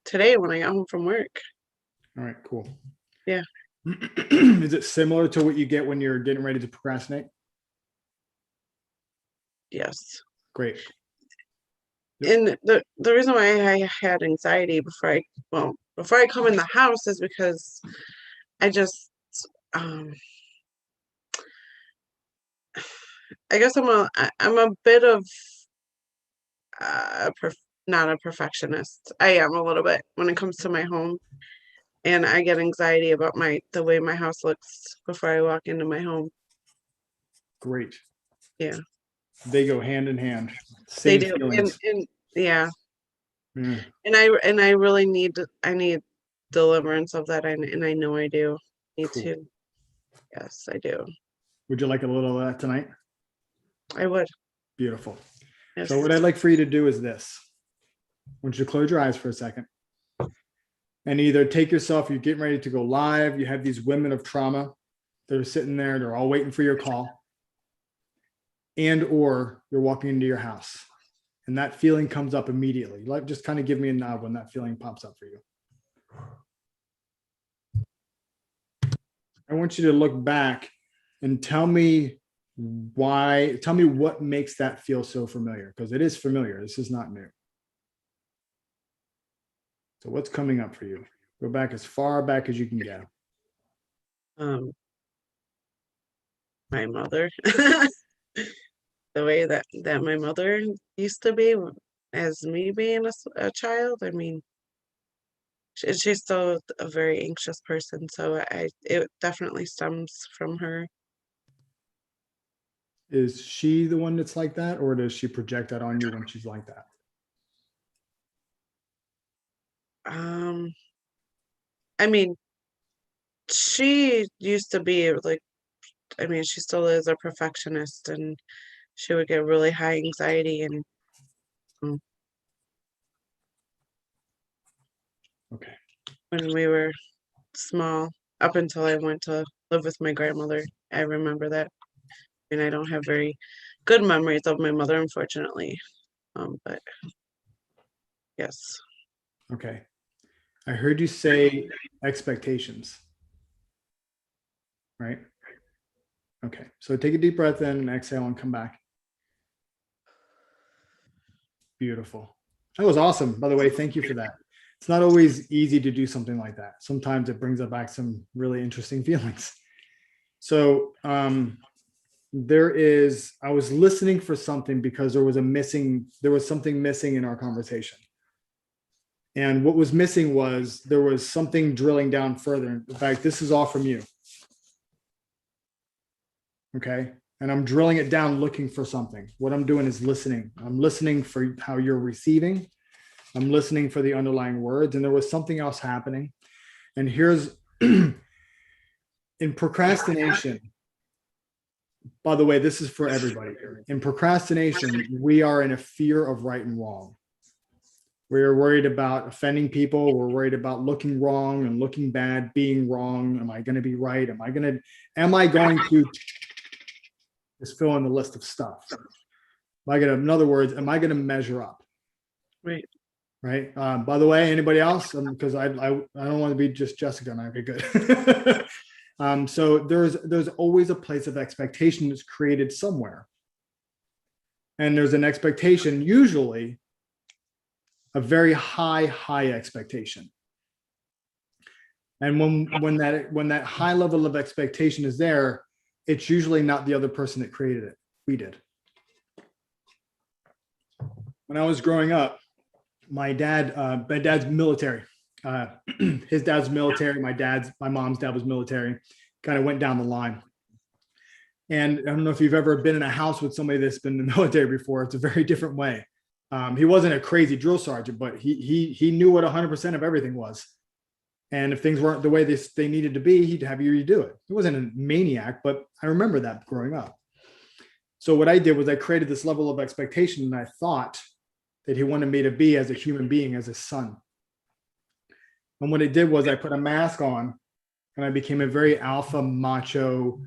today when I got home from work. All right, cool. Yeah. Is it similar to what you get when you're getting ready to procrastinate? Yes. Great. And the reason why I had anxiety before I come in the house is because I just I guess I'm a bit of not a perfectionist. I am a little bit when it comes to my home, and I get anxiety about the way my house looks before I walk into my home. Great. Yeah. They go hand in hand. They Same do. feelings. And yeah. Yeah. And I really need deliverance of that, and I know I do need Cool. to. Yes, I do. Would you like a little of that tonight? I would. Beautiful. Yes. So what I'd like for you to do is this. I want you to close your eyes for a second and either take yourself, you're getting ready to go live. You have these women of trauma that are sitting there. They're all waiting for your call. And or you're walking into your house and that feeling comes up immediately. Like, just kind of give me a nod when that feeling pops up for you. I want you to look back and tell me what makes that feel so familiar, because it is familiar. This is not new. So what's coming up for you? Go back as far back as you can go. my mother. The way that my mother used to be as me being a child. I mean, she's still a very anxious person, so it definitely stems from her. Is she the one that's like that, or does she project that on you when she's like that? I mean, she used to be like, I mean, she still is a perfectionist, and she would get really high anxiety and Okay. when we were small, up until I went to live with my grandmother. I remember that. And I don't have very good memories of my mother, unfortunately. But yes. Okay. I heard you say expectations. Right? Okay. So take a deep breath in and exhale and come back. Beautiful. That was awesome. By the way, thank you for that. It's not always easy to do something like that. Sometimes it brings back some really interesting feelings. So I was listening for something because there was something missing in our conversation. And what was missing was there was something drilling down further. In fact, this is all from you. Okay. And I'm drilling it down, looking for something. What I'm doing is listening. I'm listening for how you're receiving. I'm listening for the underlying words. And there was something else happening. And here's in procrastination. By the way, this is for everybody. In procrastination, we are in a fear of right and wrong. We are worried about offending people. We're worried about looking wrong and looking bad, being wrong. Am I going to be right? Am I going to just fill in the list of stuff? In other words, am I going to measure up? Right. Right. By the way, anybody else? Because I don't want to be just Jessica and I. Okay, good. So there's always a place of expectation that's created somewhere. And there's an expectation, usually a very high expectation. And when that high level of expectation is there, it's usually not the other person that created it. We did. When I was growing up, my dad's military. His dad's military. My mom's dad was military. Kind of went down the line. And I don't know if you've ever been in a house with somebody that's been in the military before. It's a very different way. He wasn't a crazy drill sergeant, but he knew what 100% of everything was. And if things weren't the way they needed to be, he'd have you redo it. He wasn't a maniac, but I remember that growing up. So what I did was I created this level of expectation, and I thought that he wanted me to be as a human being, as a son. And what I did was I put a mask on, and I became a very alpha macho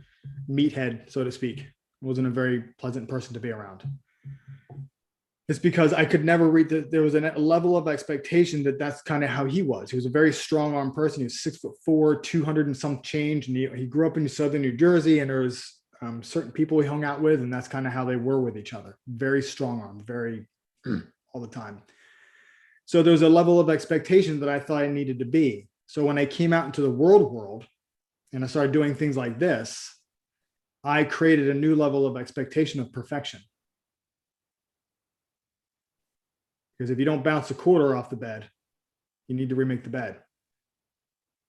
meathead, so to speak. I wasn't a very pleasant person to be around. It's because I could never read there was a level of expectation that's kind of how he was. He was a very strong armed person. He was 6'4", 200 and some change. And he grew up in southern New Jersey, and there was certain people he hung out with, and that's kind of how they were with each other. Very strong armed, very all the time. So there was a level of expectation that I thought I needed to be. So when I came out into the world and I started doing things like this, I created a new level of expectation of perfection. Because if you don't bounce the quarter off the bed, you need to remake the bed.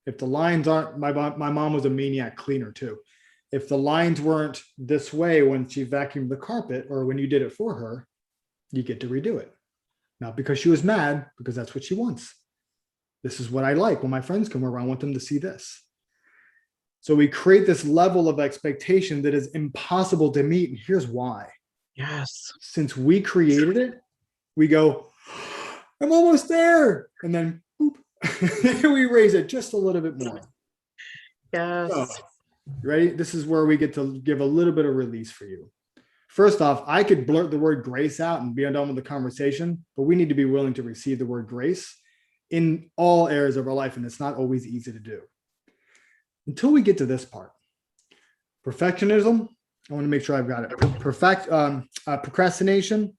If the lines aren't, my mom was a maniac cleaner too. If the lines weren't this way when she vacuumed the carpet or when you did it for her, you get to redo it. Not because she was mad, because that's what she wants. This is what I like. When my friends come over, I want them to see this. So we create this level of expectation that is impossible to meet. And here's why. Yes. Since we created it, we go, I'm almost there. And then boop, we raise it just a little bit more. Yes. So, ready? This is where we get to give a little bit of release for you. First off, I could blurt the word grace out and be done with the conversation, but we need to be willing to receive the word grace in all areas of our life. And it's not always easy to do. Until we get to this part. Perfectionism. I want to make sure I've got it. Procrastination.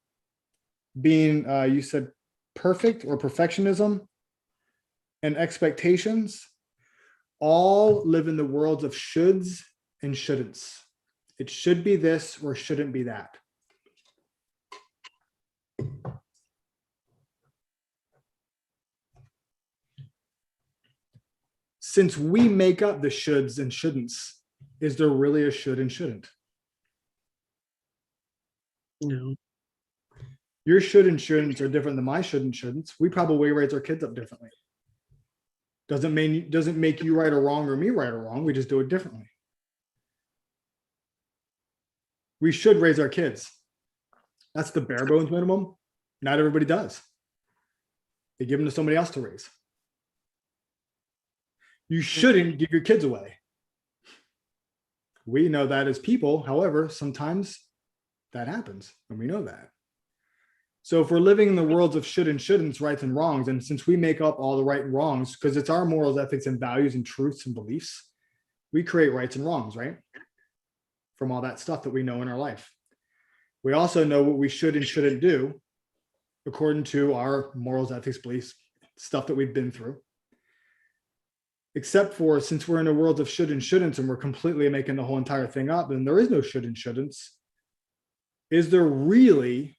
Being, you said perfect or perfectionism, and expectations all live in the worlds of shoulds and shouldn'ts. It should be this or shouldn't be that. Since we make up the shoulds and shouldn'ts, is there really a should and shouldn't? No. Your should and shouldn'ts are different than my should and shouldn'ts. We probably raise our kids up differently. Doesn't make you right or wrong or me right or wrong. We just do it differently. We should raise our kids. That's the bare bones minimum. Not everybody does. They give them to somebody else to raise. You shouldn't give your kids away. We know that as people. However, sometimes that happens, and we know that. So if we're living in the worlds of should and shouldn'ts, rights and wrongs, and since we make up all the right and wrongs, because it's our morals, ethics, and values and truths and beliefs, we create rights and wrongs, right? From all that stuff that we know in our life. We also know what we should and shouldn't do according to our morals, ethics, beliefs, stuff that we've been through. Except for, since we're in a world of should and shouldn'ts and we're completely making the whole entire thing up, then there is no should and shouldn'ts. Is there really,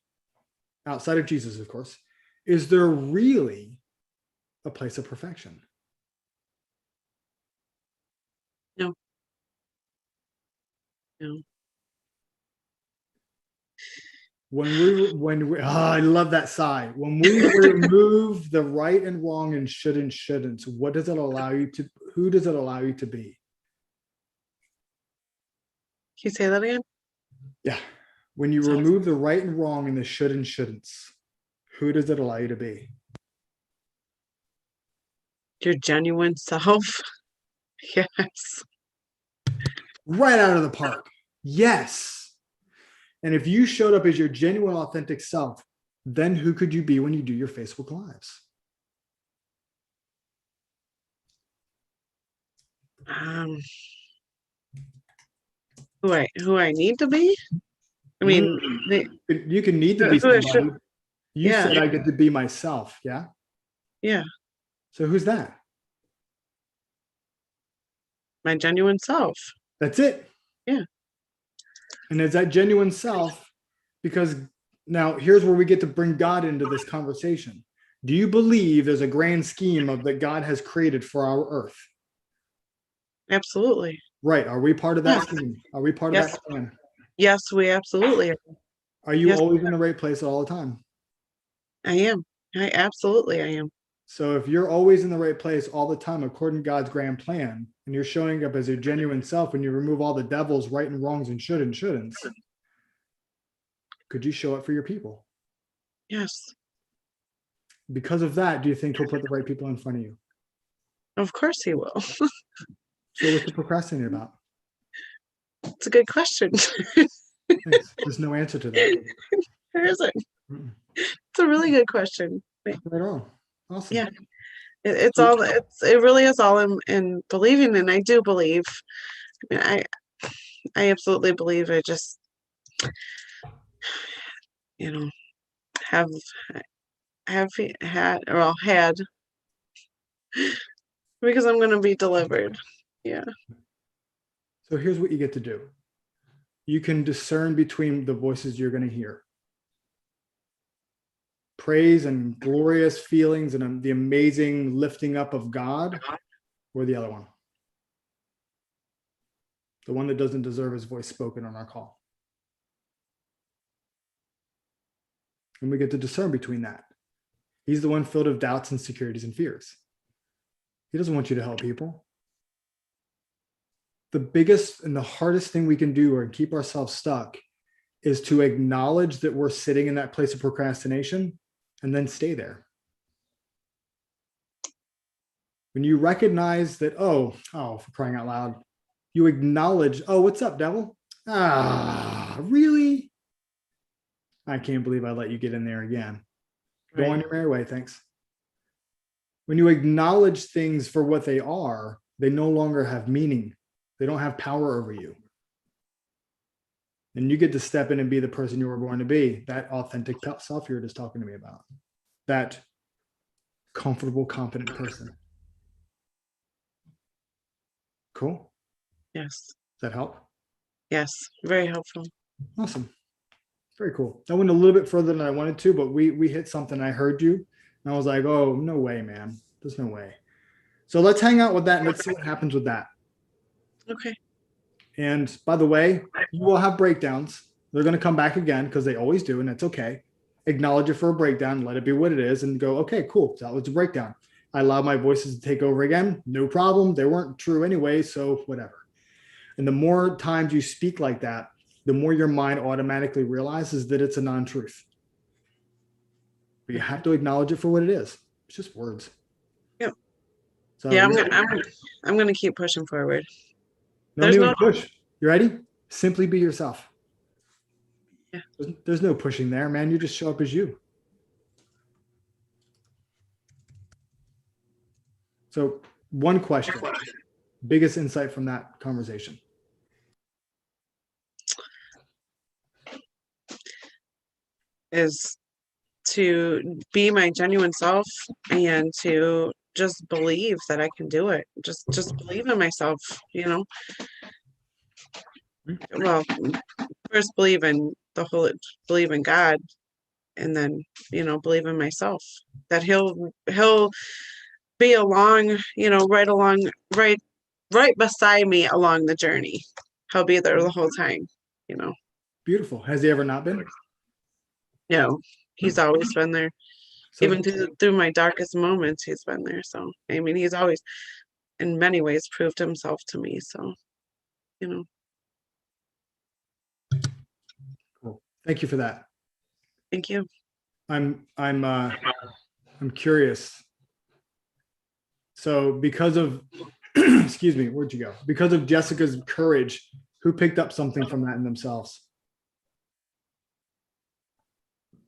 outside of Jesus, of course, is there really a place of perfection? No. No. I love that sigh. When we remove the right and wrong and should and shouldn'ts, what does it allow you to, who does it allow you to be? Can you say that again? Yeah. When you remove the right and wrong and the should and shouldn'ts, who does it allow you to be? Your genuine self. Yes. Right out of the park. Yes. And if you showed up as your genuine, authentic self, then who could you be when you do your Facebook Lives? Who I need to be? I mean, you can need to be who I somebody. should- You yeah. said I get to be myself. Yeah. Yeah, So who's that? my genuine self. That's it. Yeah. And is that genuine self? Because now here's where we get to bring God into this conversation. Do you believe there's a grand scheme of that God has created for our earth? Absolutely. Right. Are we part of that Yes. scheme? Are we part of Yes. that plan? Yes, we absolutely are. Are you Yes. always in the right place all the time? I am. I am. So if you're always in the right place all the time, according to God's grand plan, and you're showing up as your genuine self, and you remove all the devil's right and wrongs and should and shouldn'ts, could you show up for your people? Yes. Because of that, do you think he'll put the right people in front of you? Of course he will. So what's the procrastinating about? It's a good question. There's no answer to that. There isn't. Mm-mm. It's a really good question. Right on. Awesome. Yeah. It really is all in believing, and I do believe. I mean, I absolutely believe. I just, have had because I'm going to be delivered. Yeah. So here's what you get to do. You can discern between the voices you're going to hear. Praise and glorious feelings and the amazing lifting up of God, or the other one. The one that doesn't deserve his voice spoken on our call. And we get to discern between that. He's the one filled of doubts, insecurities, and fears. He doesn't want you to help people. The biggest and the hardest thing we can do or keep ourselves stuck is to acknowledge that we're sitting in that place of procrastination and then stay there. When you recognize that, oh, for crying out loud, you acknowledge, oh, what's up, devil? Really? I can't believe I let you get in there again. Go on your merry way, thanks. When you acknowledge things for what they are, they no longer have meaning. They don't have power over you. And you get to step in and be the person you were born to be, that authentic self you're just talking to me about, that comfortable, confident person. Cool. Yes. Does that help? Yes, very helpful. Awesome. Very cool. I went a little bit further than I wanted to, but we hit something. I heard you and I was like, oh, no way, man. There's no way. So let's hang out with that and let's see what happens with that. Okay. And by the way, you will have breakdowns. They're going to come back again because they always do, and that's okay. Acknowledge it for a breakdown, let it be what it is, and go, okay, cool. That was a breakdown. I allowed my voices to take over again. No problem. They weren't true anyway, so whatever. And the more times you speak like that, the more your mind automatically realizes that it's a non-truth. But you have to acknowledge it for what it is. It's just words. Yep. So Yeah, I'm gonna keep pushing forward. no need to push. You ready? Simply be yourself. Yeah. There's no pushing there, man. You just show up as you. So one question, biggest insight from that conversation. Is to be my genuine self and to just believe that I can do it. Just believe in myself, you know. Well, first believe in believe in God, and then, you know, believe in myself that he'll be along, you know, right beside me along the journey. He'll be there the whole time, you know. Beautiful. Has he ever not been? No, he's always been there. So, Even through my darkest moments, he's been there. So, I mean, he's always, in many ways, proved himself to me. So, you know. cool. Thank you for that. Thank you. I'm curious. So because of, excuse me, where'd you go? Because of Jessica's courage, who picked up something from that in themselves?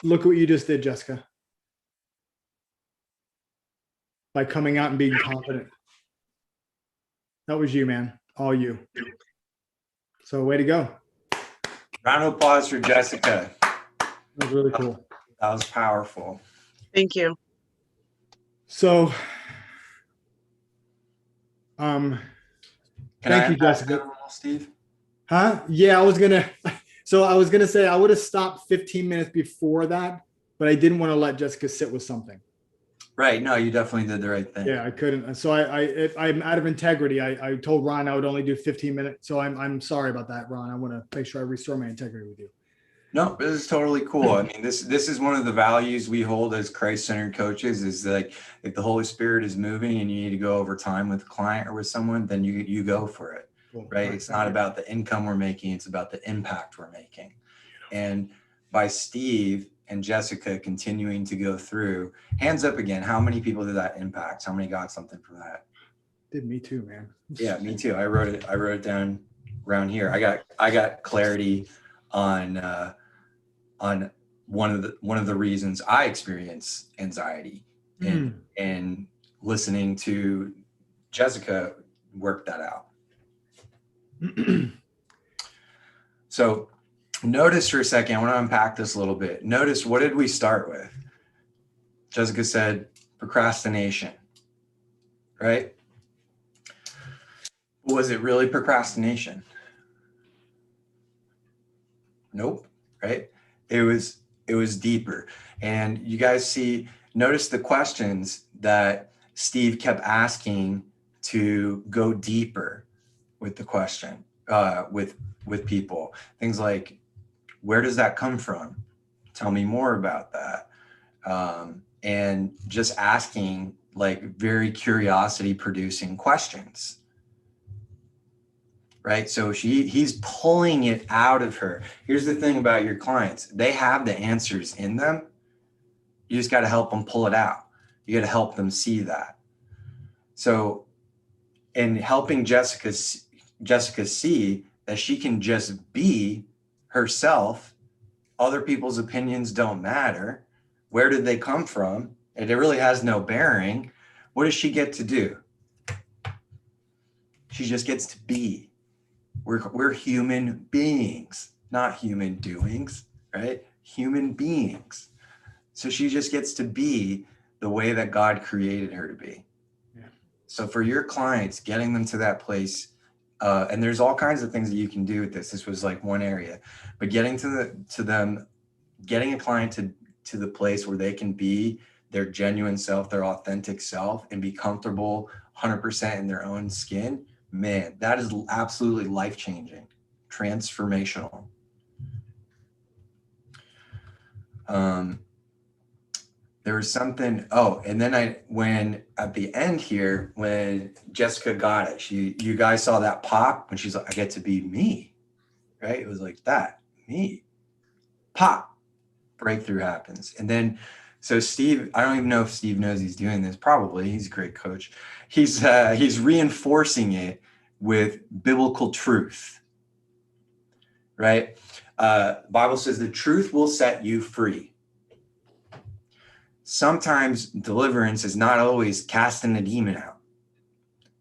Look what you just did, Jessica. By coming out and being confident. That was you, man. All you. So way to go. Round of applause for Jessica. That was really cool. That was powerful. Thank you. So, Can thank I you, unpack Jessica. that a little, Steve? Huh? Yeah, I was gonna say I would have stopped 15 minutes before that, but I didn't want to let Jessica sit with something. Right. No, you definitely did the right thing. Yeah, I couldn't. So I'm out of integrity. I told Ron I would only do 15 minutes. So I'm sorry about that, Ron. I want to make sure I restore my integrity with you. No, this is totally cool. I mean, this is one of the values we hold as Christ-centered coaches is like if the Holy Spirit is moving and you need to go over time with a client or with someone, then you go for it. Cool. Right. It's not about the income we're making, it's about the impact we're making. And by Steve and Jessica continuing to go through, hands up again, how many people did that impact? How many got something from that? Did me too, man. Yeah, me too. I wrote it down around here. I got clarity on one of the reasons I experience anxiety, and listening to Jessica work that out. So notice for a second, I want to unpack this a little bit. Notice, what did we start with? Jessica said procrastination, right? Was it really procrastination? Nope, right? It was deeper. And you guys notice the questions that Steve kept asking to go deeper with the question, with people. Things like, where does that come from? Tell me more about that. And just asking like very curiosity producing questions. Right. So he's pulling it out of her. Here's the thing about your clients. They have the answers in them. You just got to help them pull it out. You got to help them see that. So in helping Jessica see that she can just be herself, other people's opinions don't matter. Where did they come from? And it really has no bearing. What does she get to do? She just gets to be. We're human beings, not human doings, right? Human beings. So she just gets to be the way that God created her to be. Yeah. So for your clients, getting them to that place and there's all kinds of things that you can do with this. This was like one area, but getting getting a client to the place where they can be their genuine self, their authentic self, and be comfortable 100% in their own skin, man, that is absolutely life-changing, transformational. There was something, and then when at the end here, when Jessica got it, you guys saw that pop when she's like, I get to be me, right? It was like that, me, pop, breakthrough happens. And then, so Steve, I don't even know if Steve knows he's doing this, probably, he's a great coach. He's reinforcing it with biblical truth, right? Bible says the truth will set you free. Sometimes deliverance is not always casting a demon out.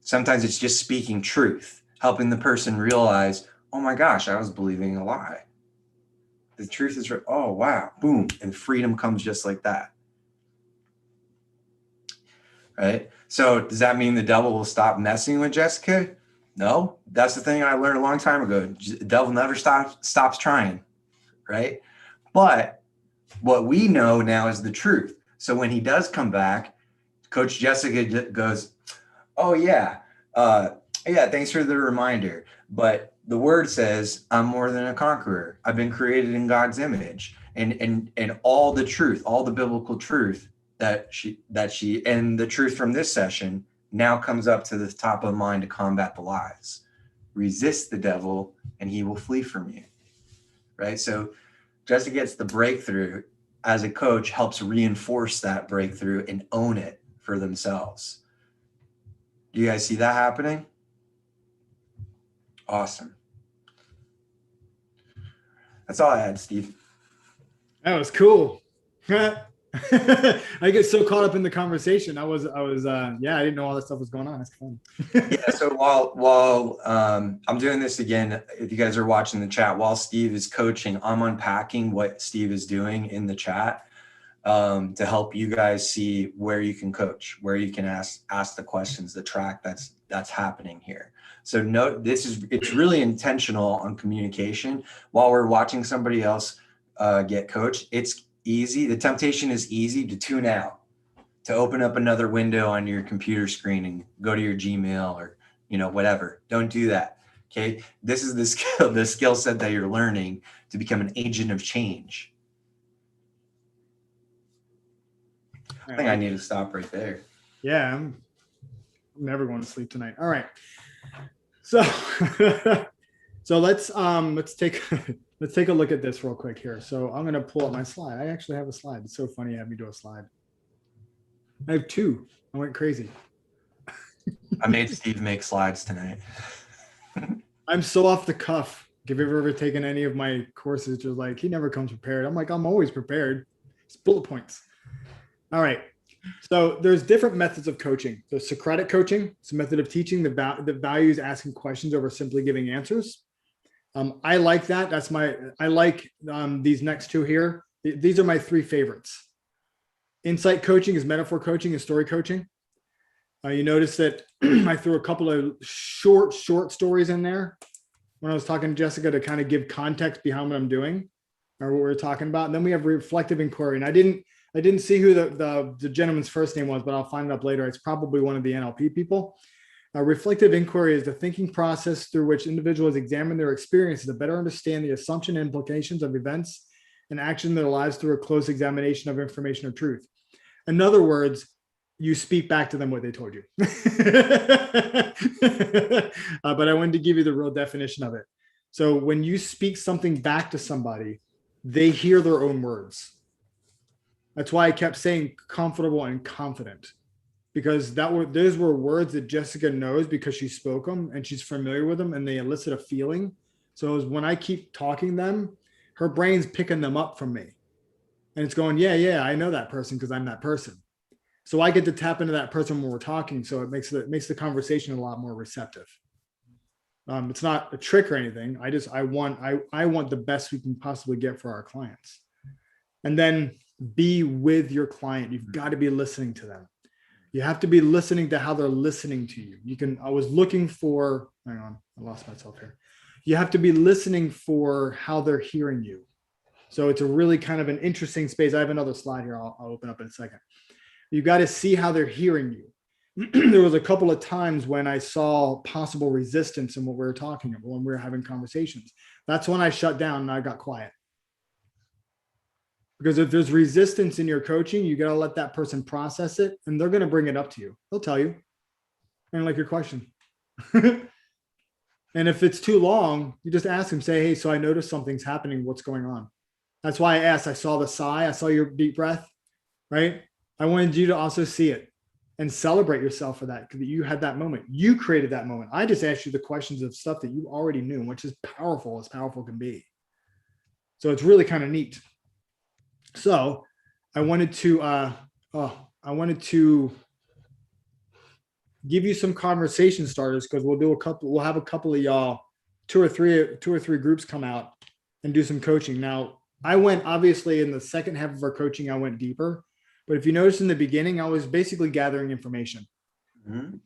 Sometimes it's just speaking truth, helping the person realize, oh my gosh, I was believing a lie. The truth is, oh wow, boom, and freedom comes just like that. Right? So does that mean the devil will stop messing with Jessica? No, that's the thing I learned a long time ago. The devil never stops trying, right? But what we know now is the truth. So when he does come back, Coach Jessica goes, oh yeah, thanks for the reminder. But the word says, I'm more than a conqueror. I've been created in God's image, and all the truth, all the biblical truth that she, and the truth from this session now comes up to the top of mind to combat the lies. Resist the devil and he will flee from you, right? So Jessica gets the breakthrough as a coach, helps reinforce that breakthrough and own it for themselves. Do you guys see that happening? Awesome. That's all I had, Steve. That was cool. I get so caught up in the conversation. I didn't know all that stuff was going on. It's fun. Yeah. So while I'm doing this again, if you guys are watching the chat, while Steve is coaching, I'm unpacking what Steve is doing in the chat to help you guys see where you can coach, where you can ask the questions, the track that's happening here. So note, it's really intentional on communication. While we're watching somebody else get coached, it's easy. The temptation is easy to tune out, to open up another window on your computer screen and go to your Gmail or, whatever. Don't do that. Okay. This is the skill set that you're learning to become an agent of change. I think I need to stop right there. Yeah. I'm never going to sleep tonight. All right. So, let's take a look at this real quick here. So I'm going to pull up my slide. I actually have a slide. It's so funny you have me do a slide. I have two. I went crazy. I made Steve make slides tonight. I'm so off the cuff. If you've ever taken any of my courses, just like, he never comes prepared. I'm like, I'm always prepared. It's bullet points. All right. So there's different methods of coaching. There's Socratic coaching. It's a method of teaching the values asking questions over simply giving answers. I like that. I like these next two here. These are my three favorites. Insight coaching is metaphor coaching and story coaching. You notice that I threw a couple of short stories in there when I was talking to Jessica to kind of give context behind what I'm doing or what we're talking about. And then we have reflective inquiry. And I didn't see who the gentleman's first name was, but I'll find it up later. It's probably one of the NLP people. Reflective inquiry is the thinking process through which individuals examine their experiences to better understand the assumption and implications of events and action in their lives through a close examination of information or truth. In other words, you speak back to them what they told you. But I wanted to give you the real definition of it. So when you speak something back to somebody, they hear their own words. That's why I kept saying comfortable and confident, because those were words that Jessica knows because she spoke them and she's familiar with them and they elicit a feeling. So when I keep talking them, her brain's picking them up from me. And it's going, yeah, I know that person because I'm that person. So I get to tap into that person when we're talking. So it makes the conversation a lot more receptive. It's not a trick or anything. I want the best we can possibly get for our clients. And then be with your client. You've got to be listening to them. You have to be listening to how they're listening to you. I was looking for, hang on, I lost myself here. You have to be listening for how they're hearing you. So it's a really kind of an interesting space. I have another slide here. I'll open up in a second. You got to see how they're hearing you. There was a couple of times when I saw possible resistance in what we were talking about when we were having conversations. That's when I shut down and I got quiet. Because if there's resistance in your coaching, you got to let that person process it, and they're going to bring it up to you. They'll tell you, and like your question. And if it's too long, you just ask them, say, hey, so I noticed something's happening. What's going on? That's why I asked. I saw the sigh. I saw your deep breath, right? I wanted you to also see it and celebrate yourself for that, because you had that moment. You created that moment. I just asked you the questions of stuff that you already knew, which is powerful as powerful can be. So it's really kind of neat. So I wanted to give you some conversation starters, because we'll have a couple of y'all, two or three groups come out and do some coaching. Now, I went, obviously in the second half of our coaching, I went deeper, but if you notice in the beginning, I was basically gathering information. Mm-hmm.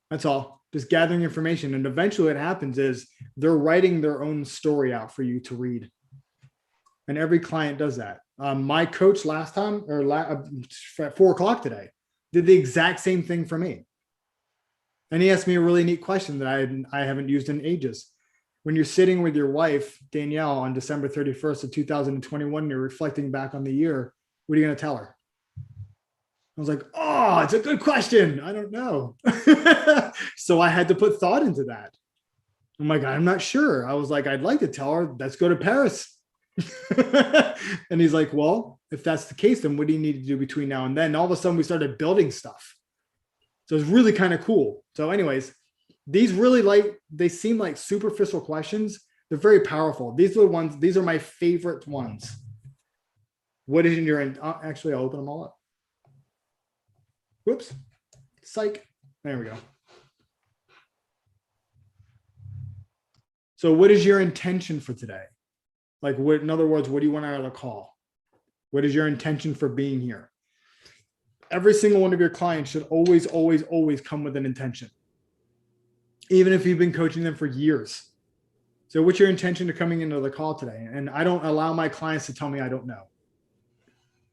That's all, just gathering information. And eventually what happens is they're writing their own story out for you to read. And every client does that. My coach last time, at 4:00 today, did the exact same thing for me. And he asked me a really neat question that I haven't used in ages. When you're sitting with your wife, Danielle, on December 31st of 2021, you're reflecting back on the year, what are you going to tell her? I was like, oh, it's a good question. I don't know. So I had to put thought into that. I'm like, I'm not sure. I was like, I'd like to tell her, let's go to Paris. And he's like, well, if that's the case, then what do you need to do between now and then? And all of a sudden we started building stuff. So it's really kind of cool. So anyways, these they seem like superficial questions. They're very powerful. These are my favorite ones. What is in your, actually, I'll open them all up. Whoops, psych. There we go. So what is your intention for today? Like, what, in other words, what do you want out of the call? What is your intention for being here? Every single one of your clients should always, always, always come with an intention, even if you've been coaching them for years. So what's your intention to coming into the call today? And I don't allow my clients to tell me I don't know.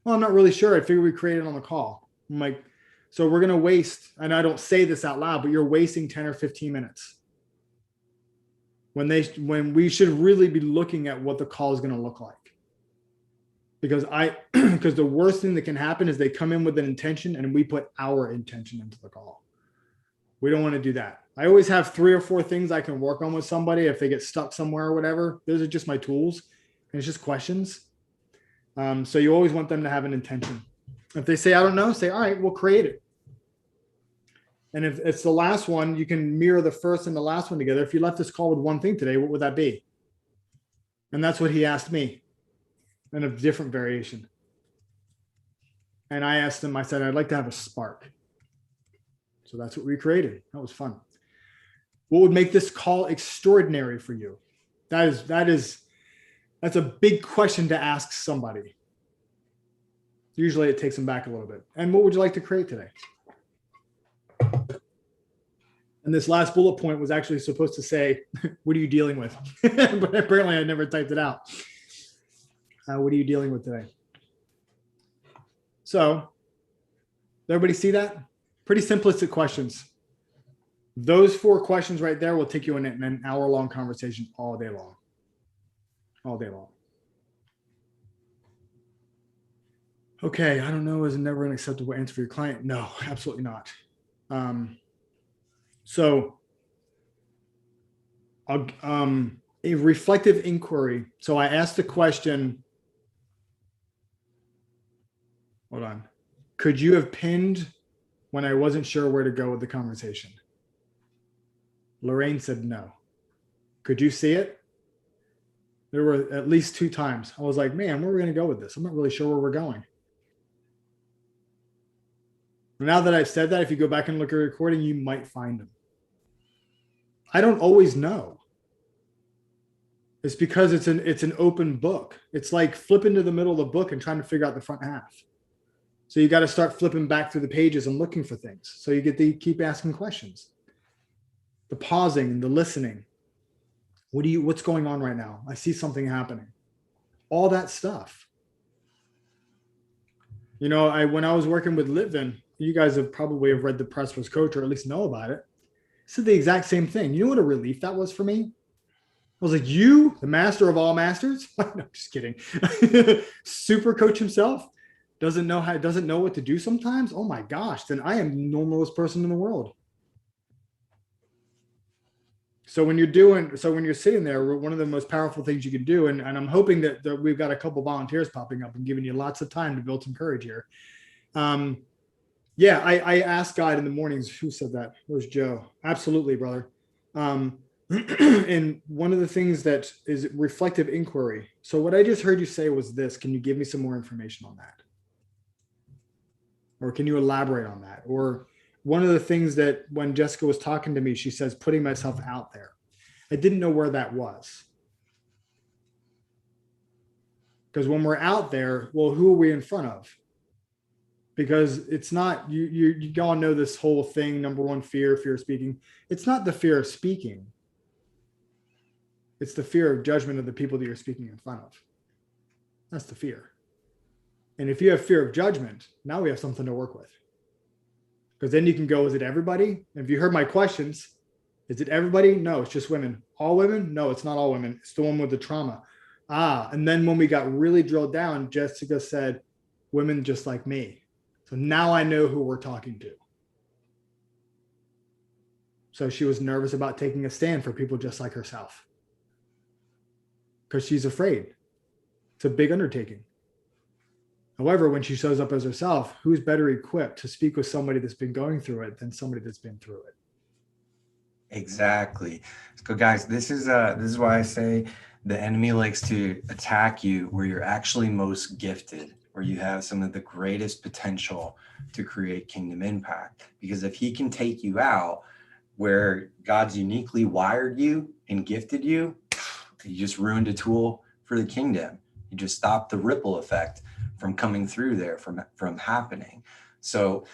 Well, I'm not really sure. I figure we created on the call. I'm like, so we're going to waste, and I don't say this out loud, but you're wasting 10 or 15 minutes. When we should really be looking at what the call is going to look like. Because because the worst thing that can happen is they come in with an intention and we put our intention into the call. We don't want to do that. I always have 3 or 4 things I can work on with somebody if they get stuck somewhere or whatever. Those are just my tools, and it's just questions. So you always want them to have an intention. If they say, I don't know, say, all right, we'll create it. And if it's the last one, you can mirror the first and the last one together. If you left this call with one thing today, what would that be? And that's what he asked me. And a different variation. And I asked him, I said, I'd like to have a spark. So that's what we created. That was fun. What would make this call extraordinary for you? That's a big question to ask somebody. Usually it takes them back a little bit. And what would you like to create today? And this last bullet point was actually supposed to say, what are you dealing with? But apparently I never typed it out. What are you dealing with today? So, does everybody see that? Pretty simplistic questions. Those 4 questions right there will take you in an hour-long conversation all day long. All day long. Okay, I don't know, is never an acceptable answer for your client? No, absolutely not. So, a reflective inquiry. So I asked the question, hold on. Could you have pinned when I wasn't sure where to go with the conversation? Lorraine said no. Could you see it? There were at least 2 times. I was like, man, where are we going to go with this? I'm not really sure where we're going. Now that I've said that, if you go back and look at a recording, you might find them. I don't always know. It's because it's an open book. It's like flipping to the middle of the book and trying to figure out the front half. So you got to start flipping back through the pages and looking for things. So you get to keep asking questions. The pausing and the listening. What's going on right now? I see something happening. All that stuff. You know, when I was working with Litvin, you guys have probably read The Prosperous Coach, or at least know about it. Said the exact same thing. You know what a relief that was for me? I was like, you, the master of all masters? No, just kidding. Super coach himself doesn't know what to do sometimes. Oh my gosh, then I am the normalest person in the world. So when you're sitting there, one of the most powerful things you can do, and I'm hoping that we've got a couple volunteers popping up and giving you lots of time to build some courage here. Yeah, I ask God in the mornings. Who said that? Where's Joe? Absolutely, brother. And one of the things that is reflective inquiry. So what I just heard you say was this. Can you give me some more information on that? Or can you elaborate on that? Or one of the things that when Jessica was talking to me, she says, putting myself out there. I didn't know where that was. Because when we're out there, well, who are we in front of? Because it's not, you all know this whole thing, number one, fear of speaking. It's not the fear of speaking. It's the fear of judgment of the people that you're speaking in front of. That's the fear. And if you have fear of judgment, now we have something to work with. Because then you can go, is it everybody? And if you heard my questions, is it everybody? No, it's just women. All women? No, it's not all women. It's the one with the trauma. And then when we got really drilled down, Jessica said, women just like me. So now I know who we're talking to. So she was nervous about taking a stand for people just like herself. Because she's afraid. It's a big undertaking. However, when she shows up as herself, who's better equipped to speak with somebody that's been going through it than somebody that's been through it? Exactly. So guys, this is why I say the enemy likes to attack you where you're actually most gifted, where you have some of the greatest potential to create kingdom impact. Because if he can take you out where God's uniquely wired you and gifted you, you just ruined a tool for the kingdom. You just stopped the ripple effect from coming through there, from happening. So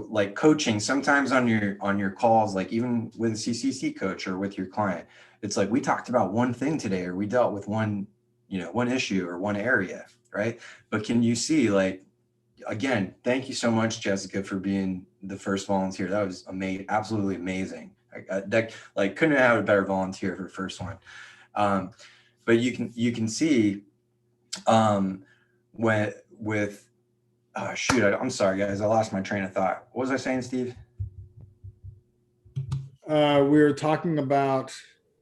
like coaching, sometimes on your calls, like even with a CCC coach or with your client, it's like, we talked about one thing today, or we dealt with one issue or one area, right? But can you see, like, again, thank you so much, Jessica, for being the first volunteer. That was amazing, absolutely amazing. Like couldn't have a better volunteer for the first one. But you can see I'm sorry guys, I lost my train of thought. What was I saying, Steve? We were talking about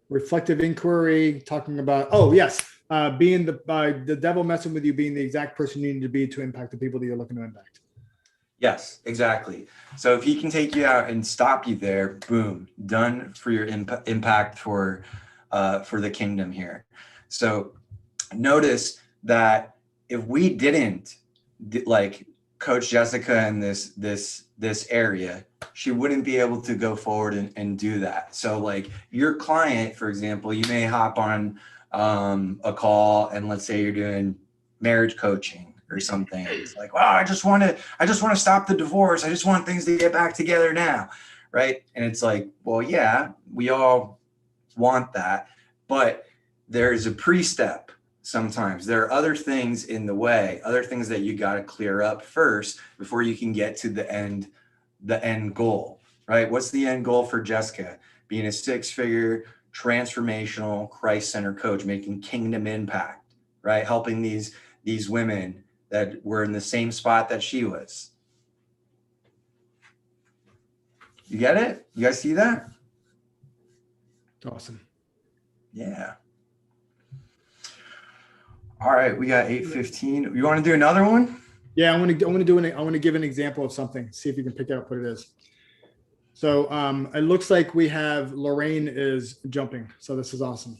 reflective inquiry, talking about, being the devil messing with you, being the exact person you need to be to impact the people that you're looking to impact. Yes, exactly. So if he can take you out and stop you there, boom, done for your impact for the kingdom here. So notice that if we didn't like coach Jessica in this area, she wouldn't be able to go forward and do that. So like your client, for example, you may hop on a call and let's say you're doing marriage coaching or something. It's like, wow, I just want to stop the divorce. I just want things to get back together now. Right. And it's like, well, yeah, we all want that, but there's a pre-step. Sometimes there are other things in the way, other things that you got to clear up first before you can get to the end goal, right? What's the end goal for Jessica? Being a 6-figure, transformational, Christ-centered coach, making kingdom impact, right? Helping these women that were in the same spot that she was. You get it? You guys see that? Awesome. Yeah. All right, we got 8:15. You want to do another one? Yeah, I want to give an example of something. See if you can pick out what it is. So it looks like we have Lorraine is jumping. So this is awesome.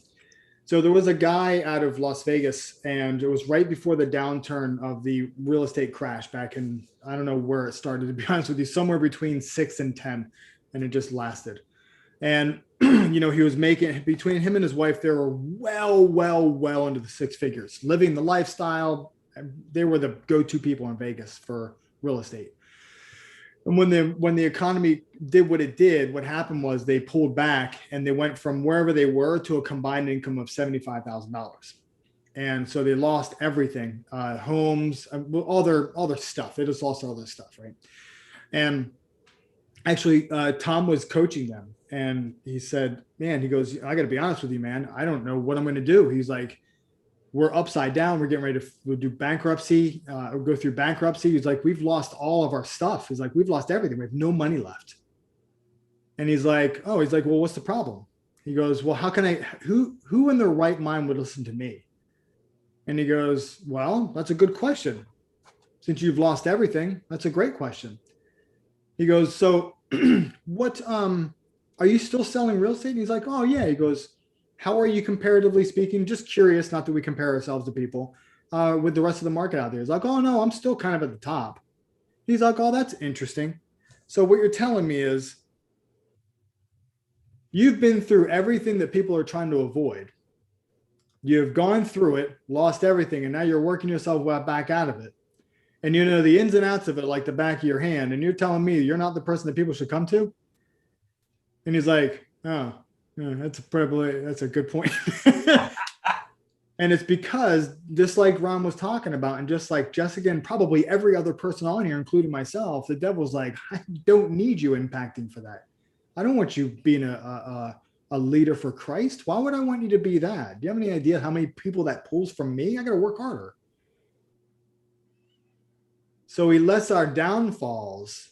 So there was a guy out of Las Vegas, and it was right before the downturn of the real estate crash back in, I don't know where it started, to be honest with you, somewhere between 6 and 10, and it just lasted. And he was making, between him and his wife, they were well into the 6 figures, living the lifestyle. They were the go-to people in Vegas for real estate. And when the economy did what it did, what happened was they pulled back and they went from wherever they were to a combined income of $75,000. And so they lost everything, homes, all their stuff. They just lost all their stuff, right? And actually, Tom was coaching them, and he said, "Man," he goes, "I got to be honest with you, man. I don't know what I'm going to do." He's like, "We're upside down. We're getting ready to we'll do bankruptcy, go through bankruptcy." He's like, "We've lost all of our stuff." He's like, "We've lost everything. We have no money left." And he's like, "Oh," he's like, "Well, what's the problem?" He goes, "Well, how can I? Who in their right mind would listen to me?" And he goes, "Well, that's a good question. Since you've lost everything, that's a great question." He goes, "So what, are you still selling real estate?" And he's like, "Oh yeah." He goes, "How are you comparatively speaking?" Just curious, not that we compare ourselves to people, with the rest of the market out there. He's like, "Oh no, I'm still kind of at the top." He's like, "Oh, that's interesting. So what you're telling me is you've been through everything that people are trying to avoid. You've gone through it, lost everything, and now you're working yourself back out of it. And you know the ins and outs of it like the back of your hand. And you're telling me you're not the person that people should come to?" And he's like, "Oh, yeah, that's a good point." And it's because, just like Ron was talking about, and just like Jessica and probably every other person on here, including myself, the devil's like, "I don't need you impacting for that. I don't want you being a leader for Christ. Why would I want you to be that? Do you have any idea how many people that pulls from me? I got to work harder." So he lets our downfalls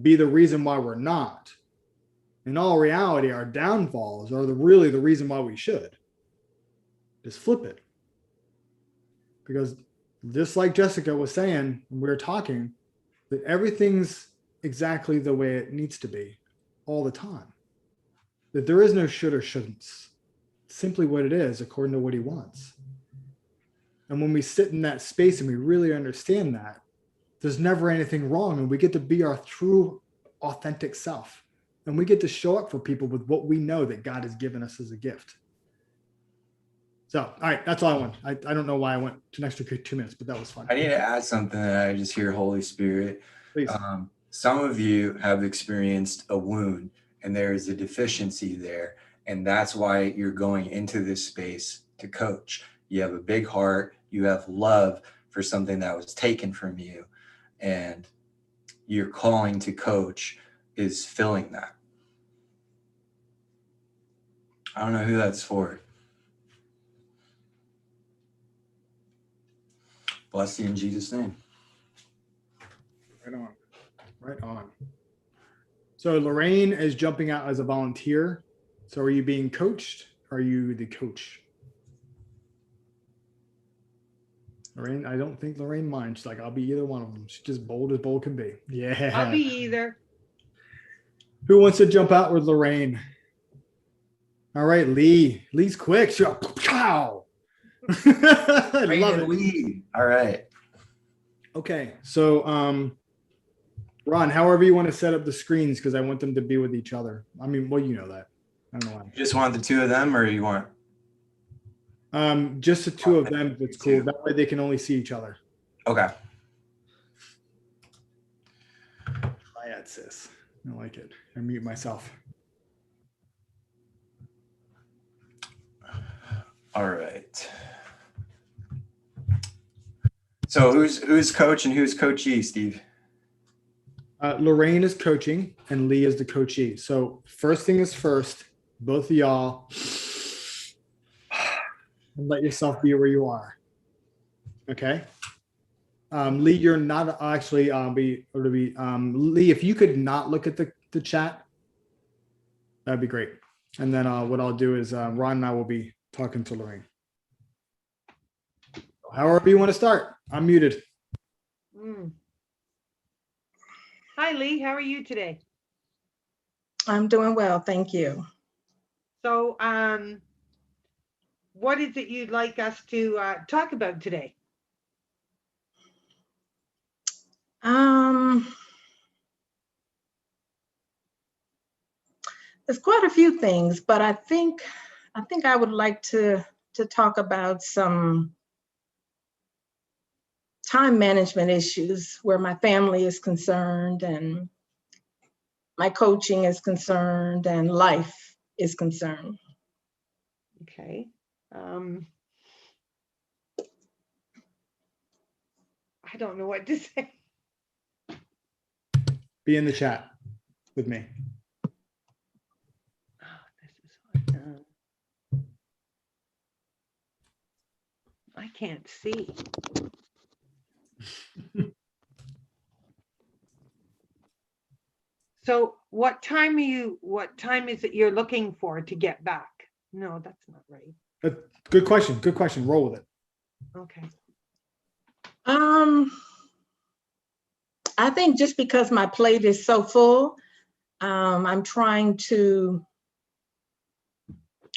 be the reason why we're not. In all reality, our downfalls are really the reason why we should. Just flip it. Because just like Jessica was saying when we were talking, that everything's exactly the way it needs to be all the time. That there is no should or shouldn'ts. It's simply what it is according to what he wants. And when we sit in that space and we really understand that, there's never anything wrong, and we get to be our true, authentic self. And we get to show up for people with what we know that God has given us as a gift. So, all right, that's all I want. I don't know why I went to an extra 2 minutes, but that was fun. I need to add something that I just hear Holy Spirit. Please. Some of you have experienced a wound, and there is a deficiency there. And that's why you're going into this space to coach. You have a big heart. You have love for something that was taken from you. And your calling to coach is filling that. I don't know who that's for. Bless you in Jesus' name. Right on. Right on. So Lorraine is jumping out as a volunteer. So are you being coached? Or are you the coach? Lorraine, I don't think Lorraine minds. She's like, "I'll be either one of them." She's just bold as bold can be. Yeah. I'll be either. Who wants to jump out with Lorraine? All right, Lee. Lee's quick. She's like, pow. I love it. Lee. All right. Okay, so Ron, however you want to set up the screens, because I want them to be with each other. I mean, well, you know that. I don't know why. You just want the two of them, or you want? Just the two of them. That's cool. That way they can only see each other. Okay. Triad, sis. I like it. I mute myself. All right. So who's coach and who's coachee, Steve? Lorraine is coaching and Lee is the coachee. So first thing is first, both of y'all, and let yourself be where you are. Okay. Lee, you're not actually Lee, if you could not look at the chat, that'd be great. And then what I'll do is Ron and I will be talking to Lorraine. However you want to start. I'm muted. Hi, Lee. How are you today? I'm doing well, thank you. So, what is it you'd like us to talk about today? There's quite a few things, but I think I would like to talk about some time management issues where my family is concerned, and my coaching is concerned and life is concerned. Okay. I don't know what to say. Be in the chat with me. Oh, this is what, I can't see. So what time is it you're looking for to get back? No, that's not right. Good question. Good question. Roll with it. Okay. I think just because my plate is so full, I'm trying to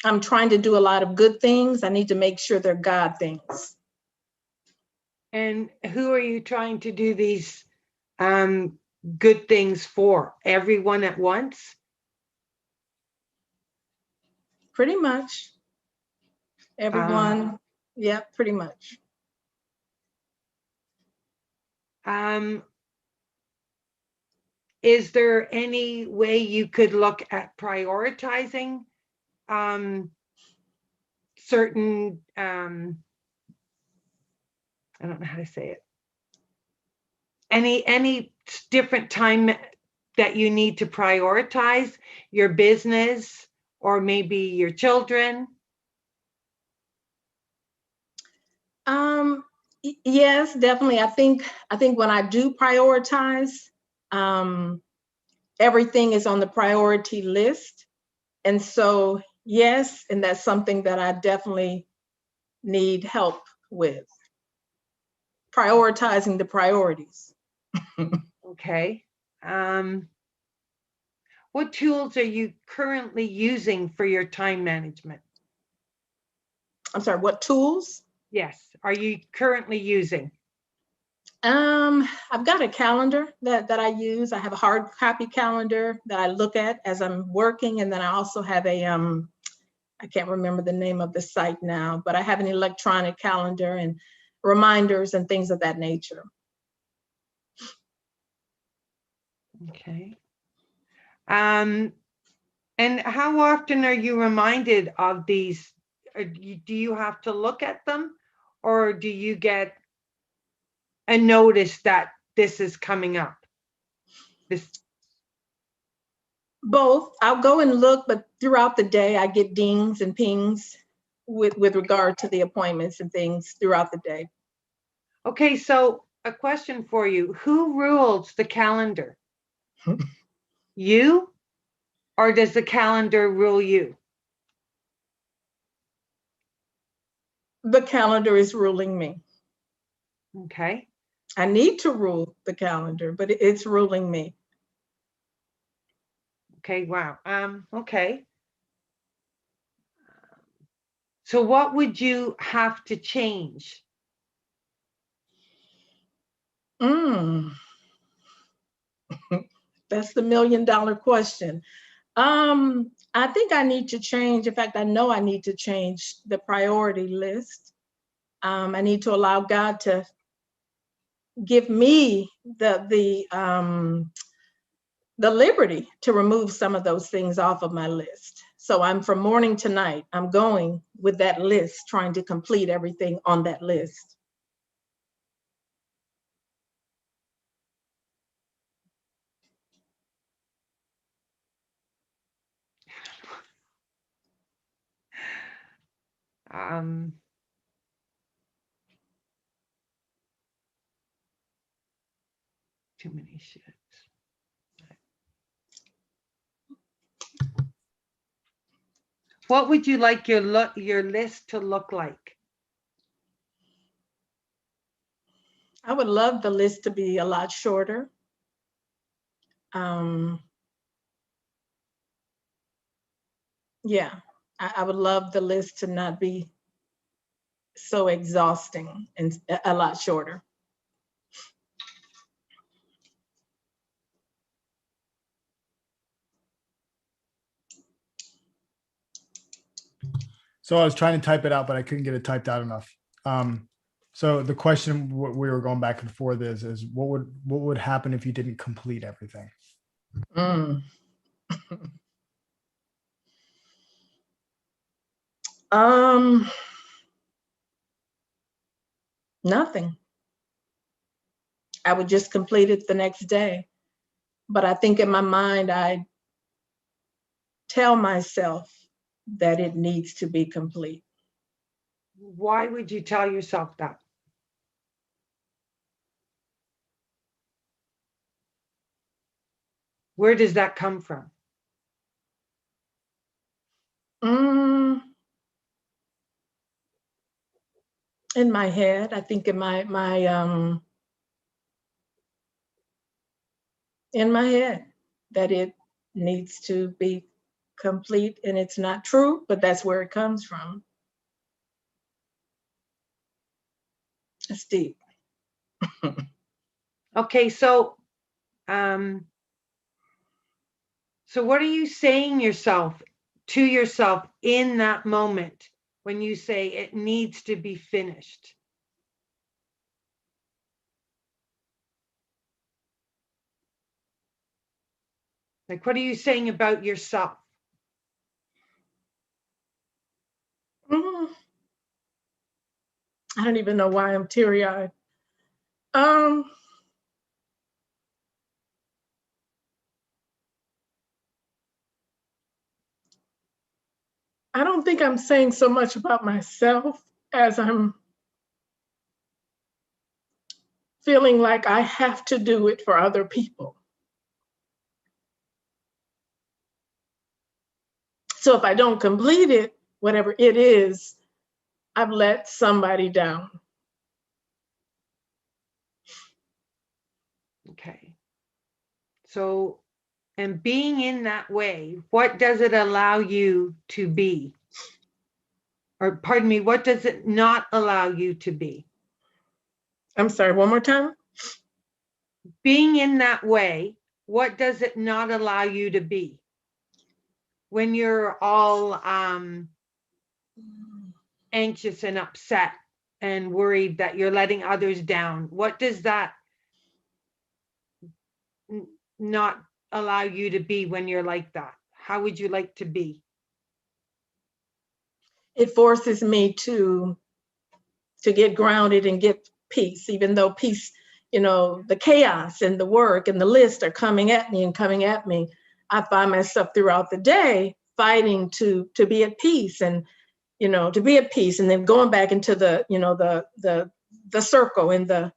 do a lot of good things. I need to make sure they're God things. And who are you trying to do these good things for? Everyone at once? Pretty much. Everyone, yeah, pretty much. Is there any way you could look at prioritizing certain, I don't know how to say it. Any different time that you need to prioritize your business or maybe your children? Yes, definitely. I think when I do prioritize, everything is on the priority list. And so, yes, and that's something that I definitely need help with. Prioritizing the priorities. Okay. What tools are you currently using for your time management? I'm sorry, what tools? Yes, are you currently using? I've got a calendar that I use. I have a hard copy calendar that I look at as I'm working. And then I also have a, I can't remember the name of the site now, but I have an electronic calendar and reminders and things of that nature. Okay. And how often are you reminded of these? Do you have to look at them, or do you get a notice that this is coming up? Both. I'll go and look, but throughout the day, I get dings and pings with regard to the appointments and things throughout the day. Okay, so a question for you. Who rules the calendar? You, or does the calendar rule you? The calendar is ruling me. Okay. I need to rule the calendar, but it's ruling me. Okay, wow. Okay. So what would you have to change? That's the $1 million question. I think I need to change. In fact, I know I need to change the priority list. I need to allow God to give me the liberty to remove some of those things off of my list. So from morning to night, I'm going with that list, trying to complete everything on that list. Too many shits. What would you like your list to look like? I would love the list to be a lot shorter. Yeah, I would love the list to not be so exhausting and a lot shorter. So I was trying to type it out, but I couldn't get it typed out enough. So the question we were going back and forth is what would happen if you didn't complete everything? Mm. Um, Nothing. I would just complete it the next day. But I think in my mind, I tell myself that it needs to be complete. Why would you tell yourself that? Where does that come from? Mm, in my head, I think in my head that it needs to be complete, and it's not true, but that's where it comes from. It's deep. Okay, so what are you saying to yourself in that moment when you say it needs to be finished? Like, what are you saying about yourself? Mm, I don't even know why I'm teary-eyed. Um, I don't think I'm saying so much about myself as I'm feeling like I have to do it for other people. So if I don't complete it, whatever it is, I've let somebody down. Okay. So, and being in that way, what does it allow you to be? Or pardon me, what does it not allow you to be? I'm sorry, one more time. Being in that way, what does it not allow you to be? When you're all anxious and upset and worried that you're letting others down, what does that not allow you to be when you're like that? How would you like to be? It forces me to get grounded and get peace, even though peace, the chaos and the work and the list are coming at me and coming at me. I find myself throughout the day fighting to be at peace and, to be at peace, and then going back into the, the circle and the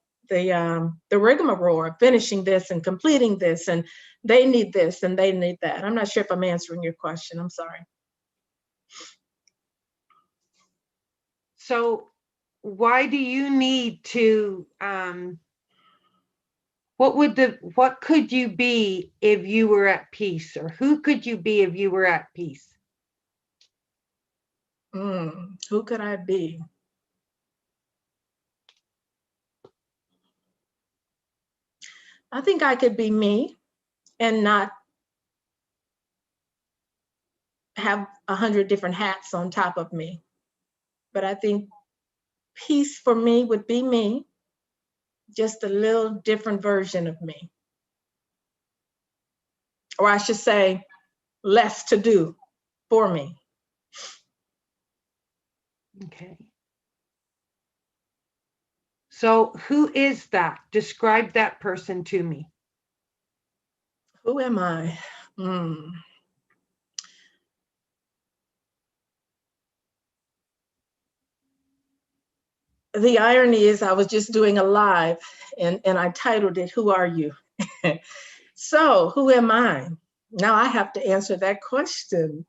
rigmarole, finishing this and completing this, and they need this and they need that. I'm not sure if I'm answering your question. I'm sorry. So why do you need to what could you be if you were at peace, or who could you be if you were at peace? Who could I be? I think I could be me and not have 100 different hats on top of me. But I think peace for me would be me, just a little different version of me. Or I should say, less to do for me. Okay. So who is that? Describe that person to me. Who am I? The irony is I was just doing a live and I titled it, Who Are You? So who am I? Now I have to answer that question.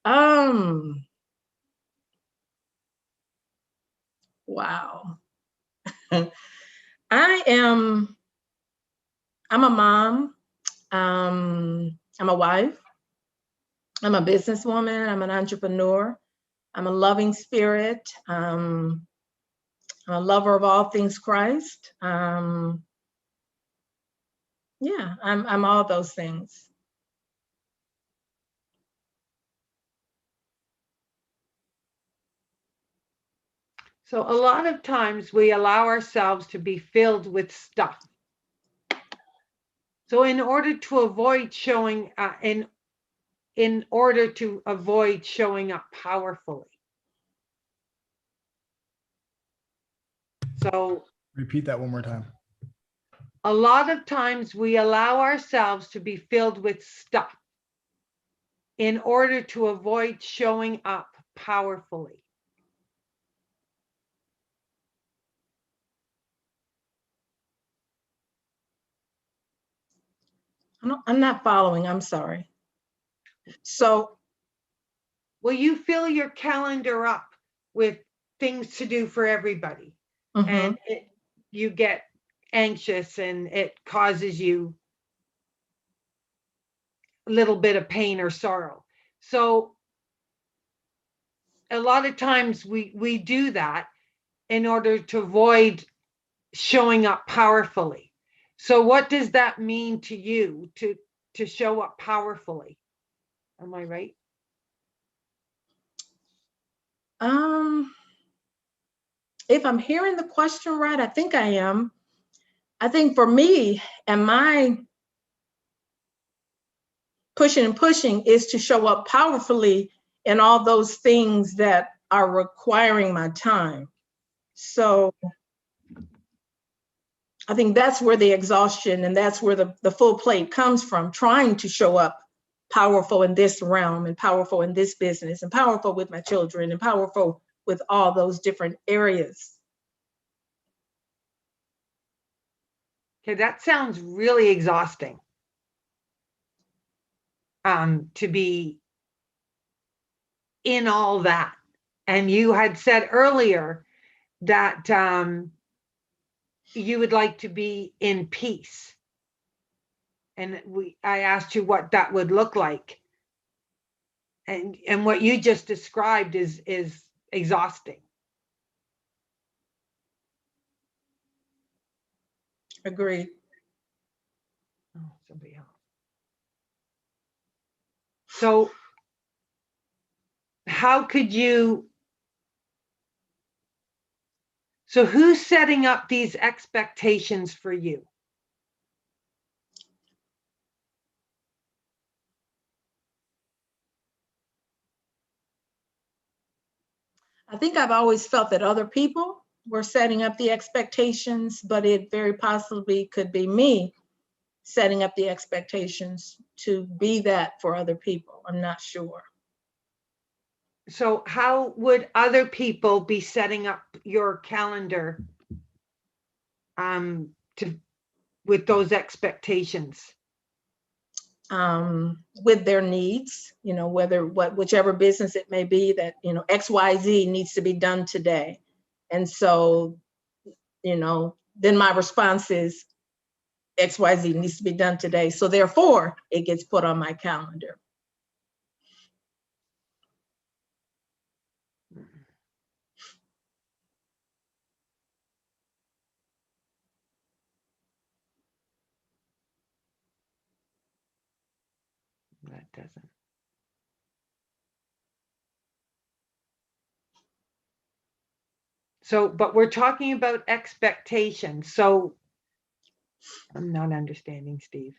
Wow. I'm a mom. I'm a wife. I'm a businesswoman. I'm an entrepreneur. I'm a loving spirit. I'm a lover of all things Christ. Yeah, I'm all those things. So a lot of times we allow ourselves to be filled with stuff. So in order to avoid showing, in order to avoid showing up powerfully. So Repeat that one more time. a lot of times we allow ourselves to be filled with stuff in order to avoid showing up powerfully. I'm not following, I'm sorry. So, Well, you fill your calendar up with things to do for everybody, mhm. and you get anxious, and it causes you a little bit of pain or sorrow. So a lot of times we do that in order to avoid showing up powerfully. So what does that mean to you to show up powerfully? Am I right? If I'm hearing the question right, I think I am. I think for me and my pushing and pushing is to show up powerfully in all those things that are requiring my time. So I think that's where the exhaustion and that's where the full plate comes from, trying to show up powerful in this realm and powerful in this business and powerful with my children and powerful with all those different areas. Okay, that sounds really exhausting. To be in all that. And you had said earlier that you would like to be in peace. And I asked you what that would look like. And what you just described is exhausting. Agreed. Oh, somebody else. So how could you, so who's setting up these expectations for you? I think I've always felt that other people were setting up the expectations, but it very possibly could be me setting up the expectations to be that for other people. I'm not sure. So how would other people be setting up your calendar with those expectations? With their needs, you know, whichever business it may be that, you know, XYZ needs to be done today. And so, you know, then my response is XYZ needs to be done today. So therefore it gets put on my calendar. That doesn't. So, but we're talking about expectations. So I'm not understanding, Steve.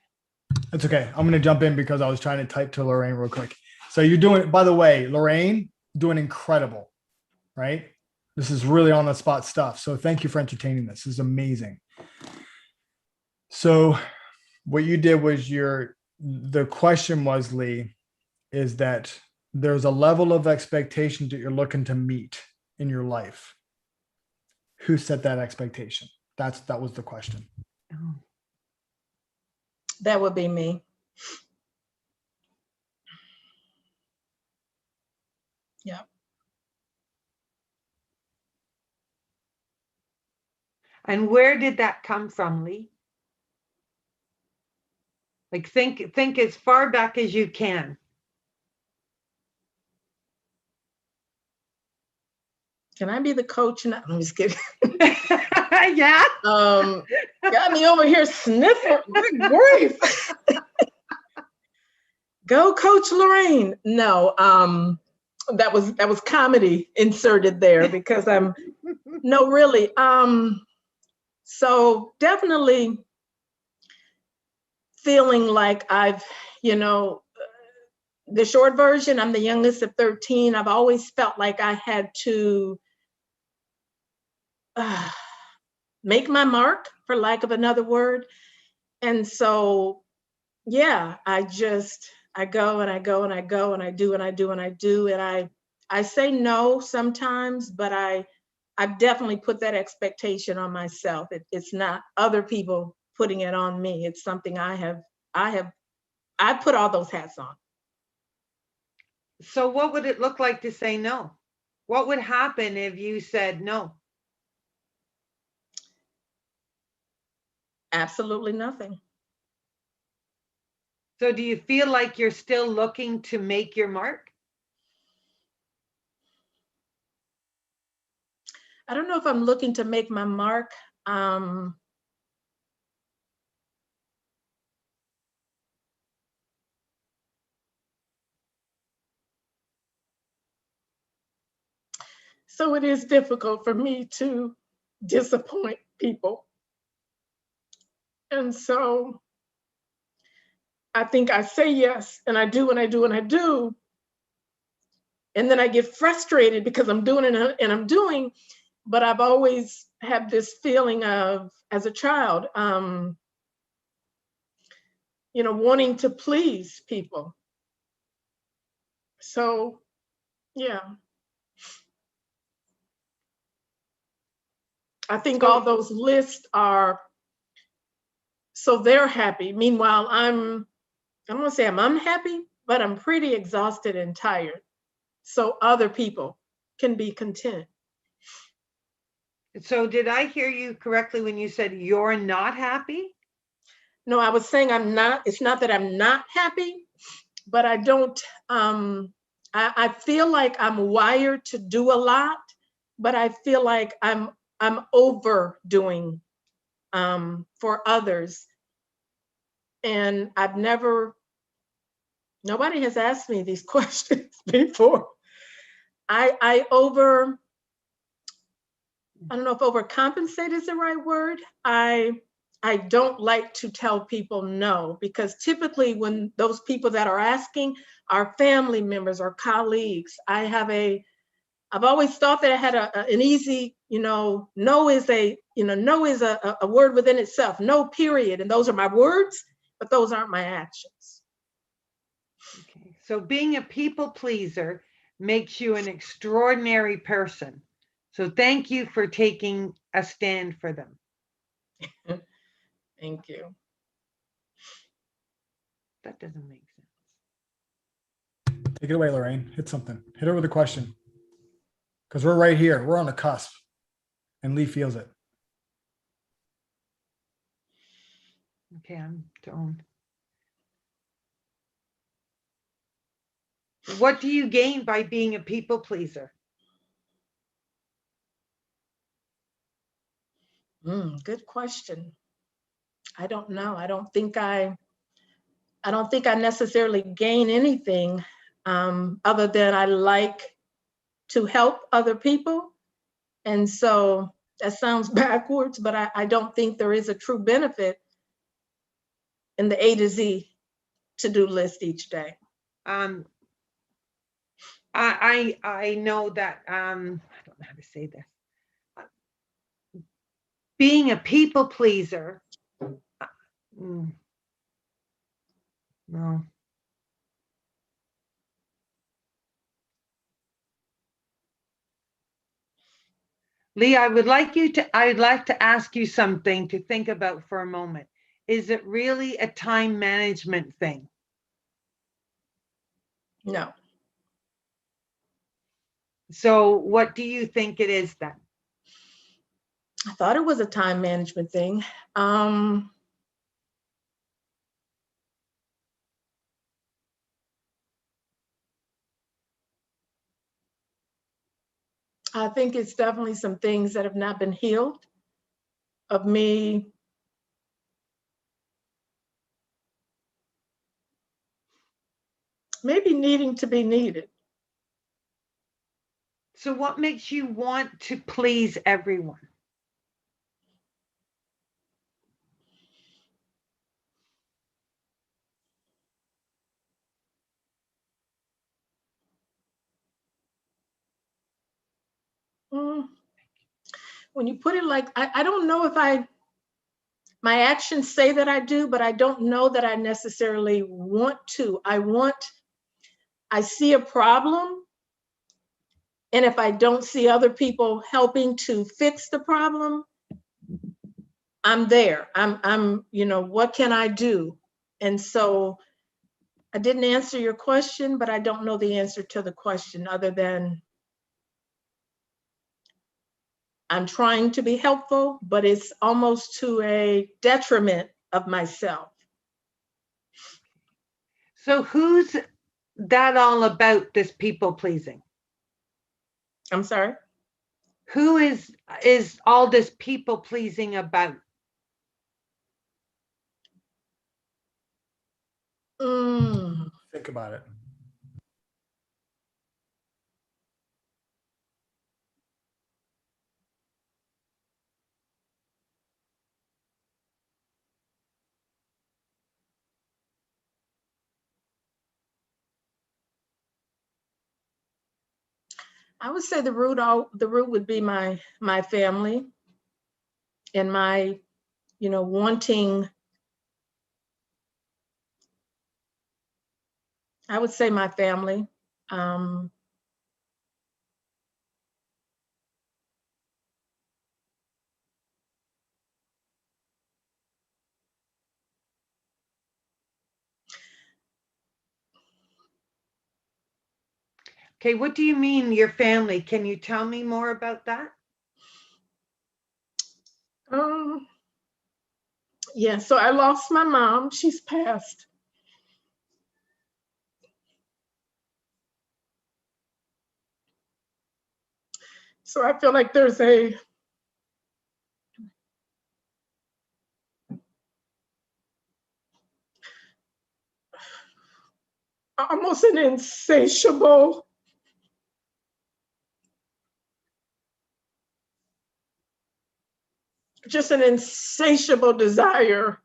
That's okay. I'm going to jump in because I was trying to type to Lorraine real quick. So you're doing, by the way, Lorraine, doing incredible, right? This is really on the spot stuff. So thank you for entertaining this. This is amazing. So what you did was the question was, Lee, is that there's a level of expectation that you're looking to meet in your life. Who set that expectation? That was the question. Oh. That would be me. Yeah. And where did that come from, Lee? Like think as far back as you can. Can I be the coach now? I'm just kidding. Yeah. Got me over here sniffing. Good grief. Go Coach Lorraine. No, that was comedy inserted there because no, really. So definitely feeling like I've, the short version, I'm the youngest of 13. I've always felt like I had to make my mark, for lack of another word. And so, yeah, I go and I go and I go and I do and I do and I do. And I say no sometimes, but I've definitely put that expectation on myself. It's not other people putting it on me. It's something I put all those hats on. So what would it look like to say no? What would happen if you said no? Absolutely nothing. So do you feel like you're still looking to make your mark? I don't know if I'm looking to make my mark. So it is difficult for me to disappoint people. And so I think I say yes, and I do, and I do, and I do. And then I get frustrated because I'm doing it and I'm doing, but I've always had this feeling of, as a child, wanting to please people. So, yeah. I think all those lists are so they're happy. Meanwhile, I don't want to say I'm unhappy, but I'm pretty exhausted and tired. So other people can be content. So did I hear you correctly when you said you're not happy? No, I was saying I'm not. It's not that I'm not happy, but I don't, I feel like I'm wired to do a lot, but I feel like I'm overdoing for others. And nobody has asked me these questions before. I don't know if overcompensate is the right word. I don't like to tell people no, because typically when those people that are asking are family members or colleagues, I've always thought that I had an easy, no is a word within itself, no period. And those are my words, but those aren't my actions. Okay. So being a people pleaser makes you an extraordinary person. So thank you for taking a stand for them. Thank you. That doesn't make sense. Take it away, Lorraine. Hit something. Hit her with a question. Because we're right here. We're on the cusp. And Lee feels it. Okay, I'm done. What do you gain by being a people pleaser? Good question. I don't know. I don't think I necessarily gain anything other than I like to help other people. And so that sounds backwards, but I don't think there is a true benefit in the A to Z to-do list each day. I know that, I don't know how to say this. Being a people pleaser, no. Lee, I'd like to ask you something to think about for a moment. Is it really a time management thing? No. So what do you think it is then? I thought it was a time management thing. I think it's definitely some things that have not been healed of me maybe needing to be needed. So what makes you want to please everyone? Mm, when you put it like, I don't know if my actions say that I do, but I don't know that I necessarily want to. I see a problem. And if I don't see other people helping to fix the problem, I'm there. What can I do? And so I didn't answer your question, but I don't know the answer to the question other than I'm trying to be helpful, but it's almost to a detriment of myself. So who's that all about, this people pleasing? I'm sorry. Who is all this people pleasing about? Think about it. I would say the root would be my family and my, wanting. I would say my family. Okay, what do you mean your family? Can you tell me more about that? Yeah, so I lost my mom. She's passed. So I feel like there's almost an insatiable desire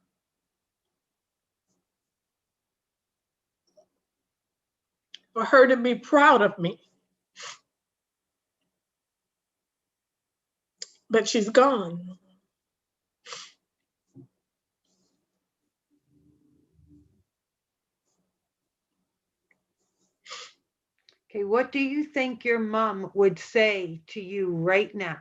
for her to be proud of me. But she's gone. Okay, what do you think your mom would say to you right now?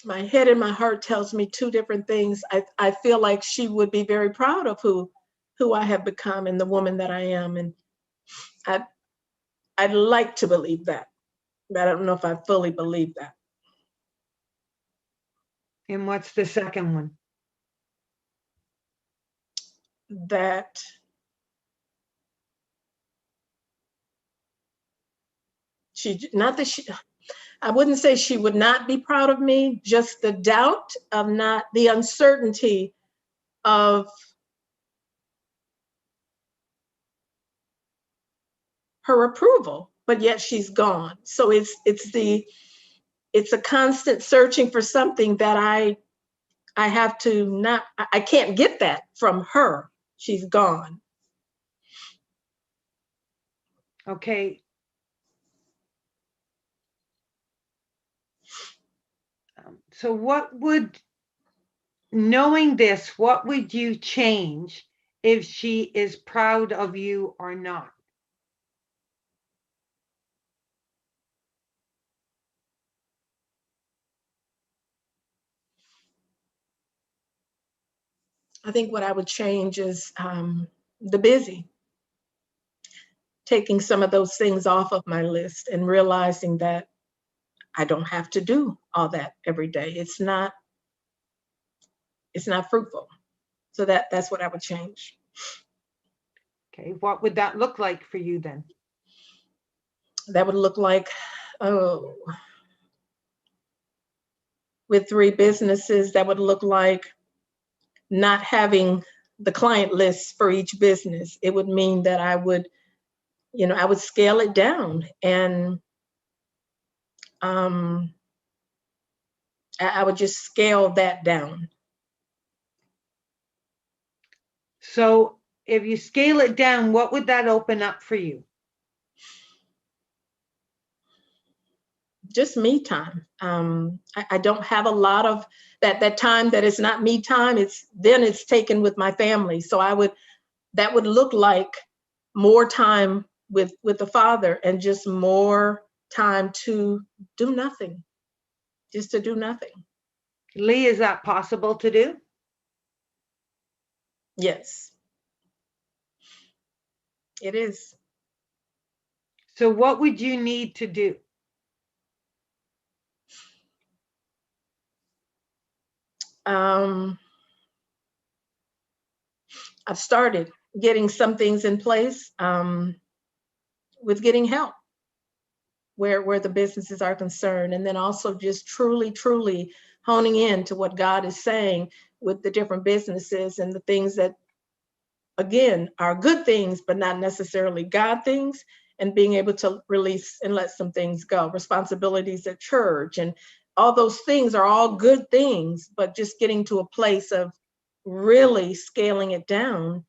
My head and my heart tells me two different things. I feel like she would be very proud of who I have become and the woman that I am. And I'd like to believe that, but I don't know if I fully believe that. And what's the second one? That I wouldn't say she would not be proud of me, just the doubt of the uncertainty of her approval, but yet she's gone. So it's a constant searching for something that I have to I can't get that from her. She's gone. Okay. So knowing this, what would you change if she is proud of you or not? I think what I would change is the busy. Taking some of those things off of my list and realizing that I don't have to do all that every day. It's not fruitful. So that's what I would change. Okay, what would that look like for you then? That would look like, with 3 businesses, that would look like not having the client lists for each business. It would mean that I would scale it down and I would just scale that down. So if you scale it down, what would that open up for you? Just me time. I don't have a lot of that time that is not me time. It's taken with my family. So that would look like more time with the Father and just more time to do nothing, just to do nothing. Lee, is that possible to do? Yes, it is. So what would you need to do? I've started getting some things in place with getting help where the businesses are concerned, and then also just truly honing in to what God is saying with the different businesses and the things that, again, are good things, but not necessarily God things, and being able to release and let some things go. Responsibilities at church and all those things are all good things, but just getting to a place of really scaling it down,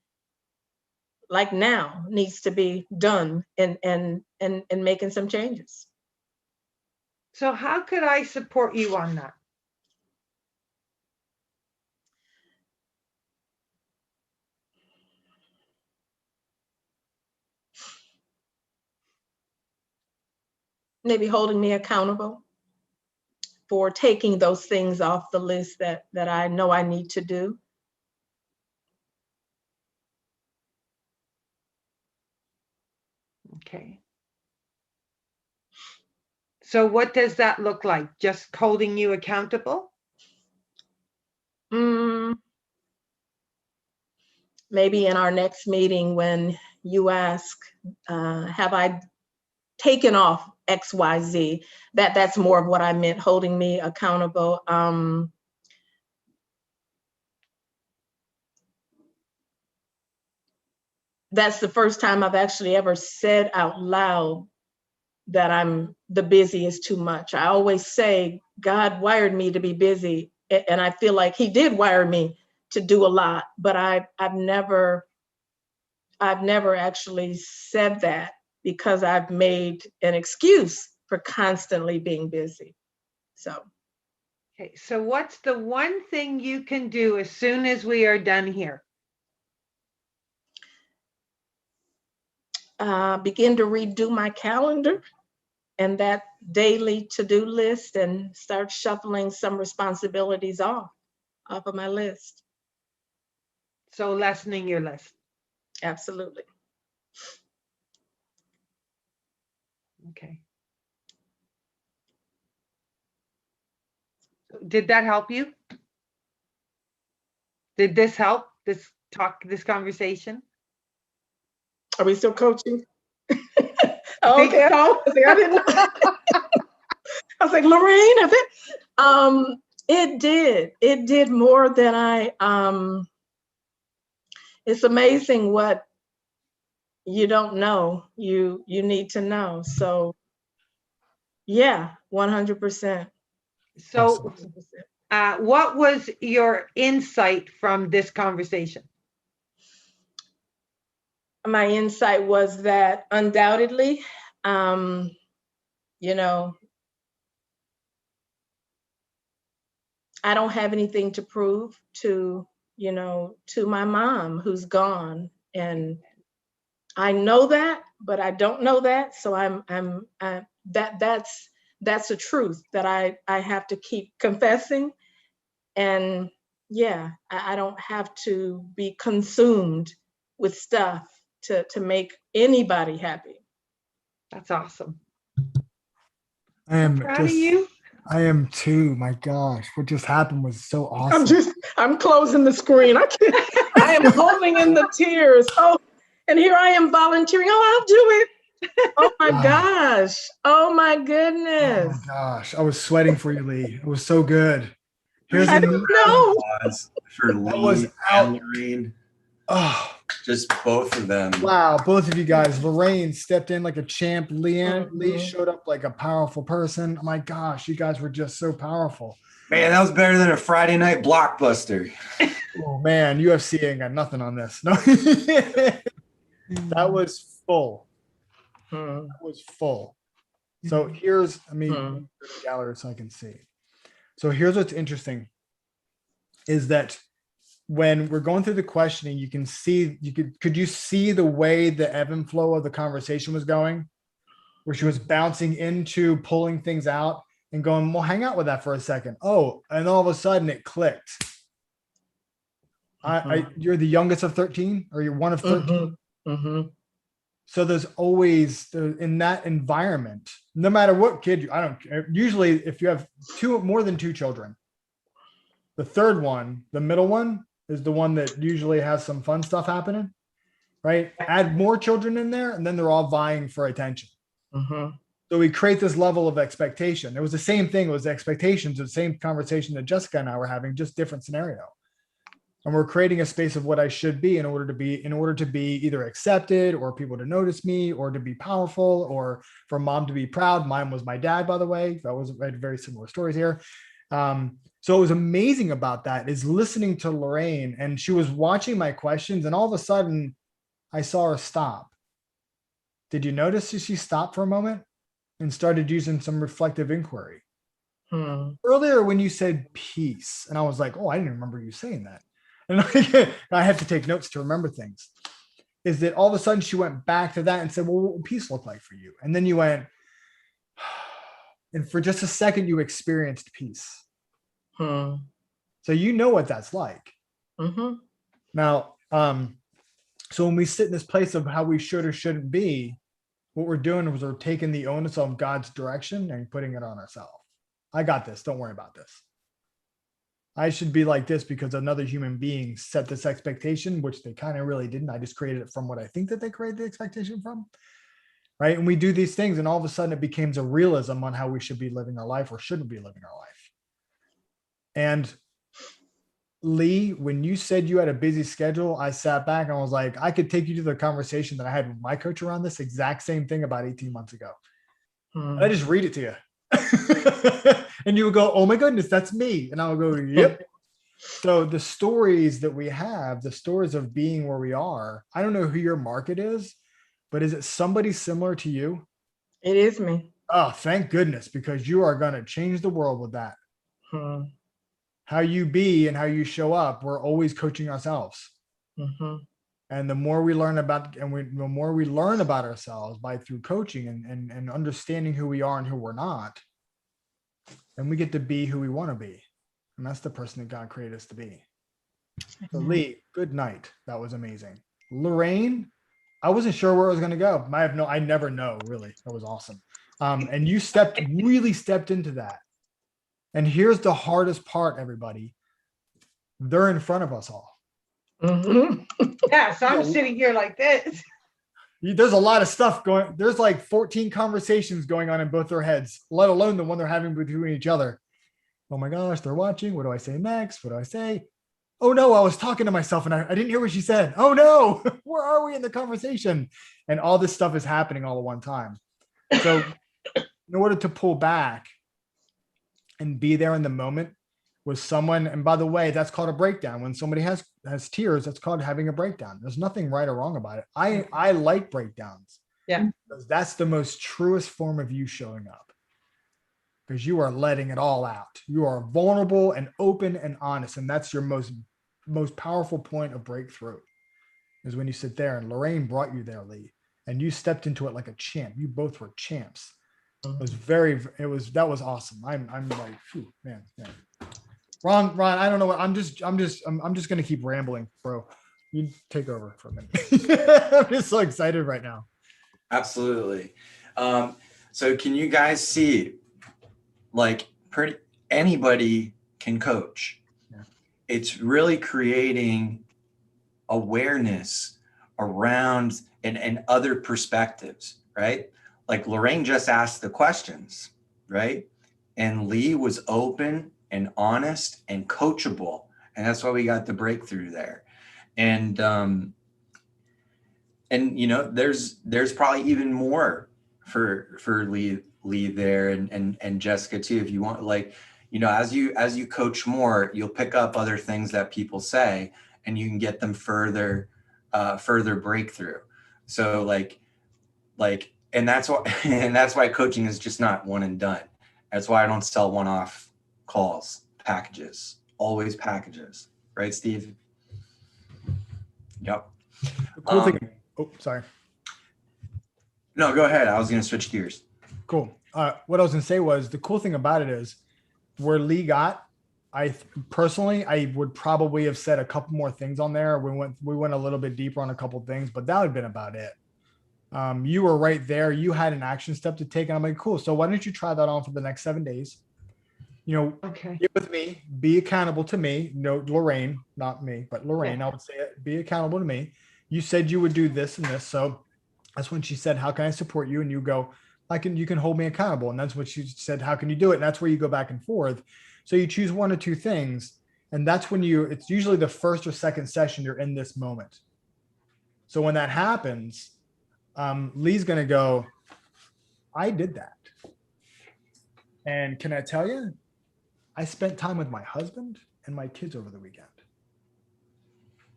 like now, needs to be done and making some changes. So how could I support you on that? Maybe holding me accountable for taking those things off the list that I know I need to do. Okay. So what does that look like? Just holding you accountable? Maybe in our next meeting when you ask, have I taken off XYZ? That's more of what I meant, holding me accountable. That's the first time I've actually ever said out loud that the busy is too much. I always say God wired me to be busy, and I feel like He did wire me to do a lot, but I've never actually said that because I've made an excuse for constantly being busy. So. Okay, so what's the one thing you can do as soon as we are done here? Begin to redo my calendar and that daily to-do list and start shuffling some responsibilities off of my list. So lessening your list. Absolutely. Okay. Did that help you? Did this help, this conversation? Are we still coaching? Okay, I didn't know. I was like, Lorraine, is it? It did more than it's amazing what you don't know, you need to know. So yeah, 100%. So what was your insight from this conversation? My insight was that undoubtedly, you know, I don't have anything to prove to my mom who's gone. And I know that, but I don't know that. So that's a truth that I have to keep confessing. And yeah, I don't have to be consumed with stuff to make anybody happy. That's awesome. I am proud of you. I am too. My gosh, what just happened was so awesome. I'm closing the screen. I am holding in the tears. Oh, and here I am volunteering. Oh, I'll do it. Oh my gosh. Oh my goodness. Oh my gosh, I was sweating for you, Lee. It was so good. Here's I don't know. For That was Lee out. and Lorraine, Oh, just both of them. wow, both of you guys. Lorraine stepped in like a champ. Lee Mhm. showed up like a powerful person. Oh my gosh, you guys were just so powerful. Man, that was better than a Friday night blockbuster. Oh man, UFC ain't got nothing on this. No, that was full. Hmm. That was full. So here's, I mean, Hmm. the gallery so I can see. So here's what's interesting is that when we're going through the questioning, you can see, could you see the way the ebb and flow of the conversation was going? Where she was bouncing into pulling things out and going, well, hang out with that for a second. Oh, and all of a sudden it clicked. You're the youngest of 13 or you're one of 13. So there's always in that environment, no matter what kid, I don't care. Usually if you have more than two children, the third one, the middle one is the one that usually has some fun stuff happening, right? Add more children in there and then they're all vying for attention. So we create this level of expectation. It was the same thing. It was the expectations, the same conversation that Jessica and I were having, just different scenario. And we're creating a space of what I should be in order to be either accepted or people to notice me or to be powerful or for mom to be proud. Mine was my dad, by the way. That was very similar stories here. So it was amazing about that is listening to Lorraine, and she was watching my questions and all of a sudden I saw her stop. Did you notice that she stopped for a moment and started using some reflective inquiry? Earlier when you said peace, and I was like, oh, I didn't remember you saying that. And I have to take notes to remember things, is that all of a sudden she went back to that and said, well, what would peace look like for you? And then you went, and for just a second, you experienced peace. So you know what that's like. Now, so when we sit in this place of how we should or shouldn't be, what we're doing is we're taking the onus of God's direction and putting it on ourselves. I got this. Don't worry about this. I should be like this because another human being set this expectation, which they kind of really didn't. I just created it from what I think that they created the expectation from. Right. And we do these things and all of a sudden it becomes a realism on how we should be living our life or shouldn't be living our life. And Lee, when you said you had a busy schedule, I sat back and I was like, I could take you to the conversation that I had with my coach around this exact same thing about 18 months ago. I just read it to you. And you would go, oh my goodness, that's me. And I would go, yep. So the stories that we have, the stories of being where we are, I don't know who your market is, but is it somebody similar to you? It is me. Oh, thank goodness, because you are going to change the world with that. How you be and how you show up, we're always coaching ourselves. And the more we learn about, the more we learn about ourselves through coaching and understanding who we are and who we're not, then we get to be who we want to be. And that's the person that God created us to be. So Lee, good night. That was amazing. Lorraine, I wasn't sure where I was going to go. I never know, really. That was awesome. And you really stepped into that. And here's the hardest part, everybody. They're in front of us all. Yeah, so I'm sitting here like this. There's a lot of stuff going. There's like 14 conversations going on in both their heads, let alone the one they're having between each other. Oh my gosh, they're watching. What do I say next? What do I say? Oh no, I was talking to myself and I didn't hear what she said. Oh no, where are we in the conversation? And all this stuff is happening all at one time. So in order to pull back and be there in the moment with someone, and by the way, that's called a breakdown. When somebody has tears, that's called having a breakdown. There's nothing right or wrong about it. I like breakdowns. Yeah. Because that's the most truest form of you showing up. Because you are letting it all out. You are vulnerable and open and honest. And that's your most powerful point of breakthrough, is when you sit there, and Lorraine brought you there, Lee, and you stepped into it like a champ. You both were champs. That was awesome. I'm like, phew, man. Ron, I don't know what I'm just gonna keep rambling, bro. You take over for a minute. I'm just so excited right now. Absolutely. So can you guys see, like, anybody can coach. Yeah. It's really creating awareness around and other perspectives, right? Like Lorraine just asked the questions, right? And Lee was open and honest and coachable. And that's why we got the breakthrough there. And you know, there's probably even more for Lee there and Jessica too, if you want. Like, you know, as you coach more, you'll pick up other things that people say, and you can get them further breakthrough. So like, and that's why and that's why coaching is just not one and done. That's why I don't sell one-off calls, packages, always packages, right, Steve? Yep. The cool thing. Oh, sorry. No, go ahead. I was going to switch gears. Cool. What I was going to say was the cool thing about it is where Lee got, personally, I would probably have said a couple more things on there. We went a little bit deeper on a couple things, but that would have been about it. You were right there. You had an action step to take. And I'm like, cool. So why don't you try that on for the next 7 days? You know, Okay. get with me, be accountable to me. No, Lorraine, not me, but Lorraine, I would say it, be accountable to me. You said you would do this and this. So that's when she said, how can I support you? And you go, you can hold me accountable. And that's what she said, how can you do it? And that's where you go back and forth. So you choose one or two things. And that's when it's usually the first or second session, you're in this moment. So when that happens, Lee's going to go, I did that. And can I tell you, I spent time with my husband and my kids over the weekend.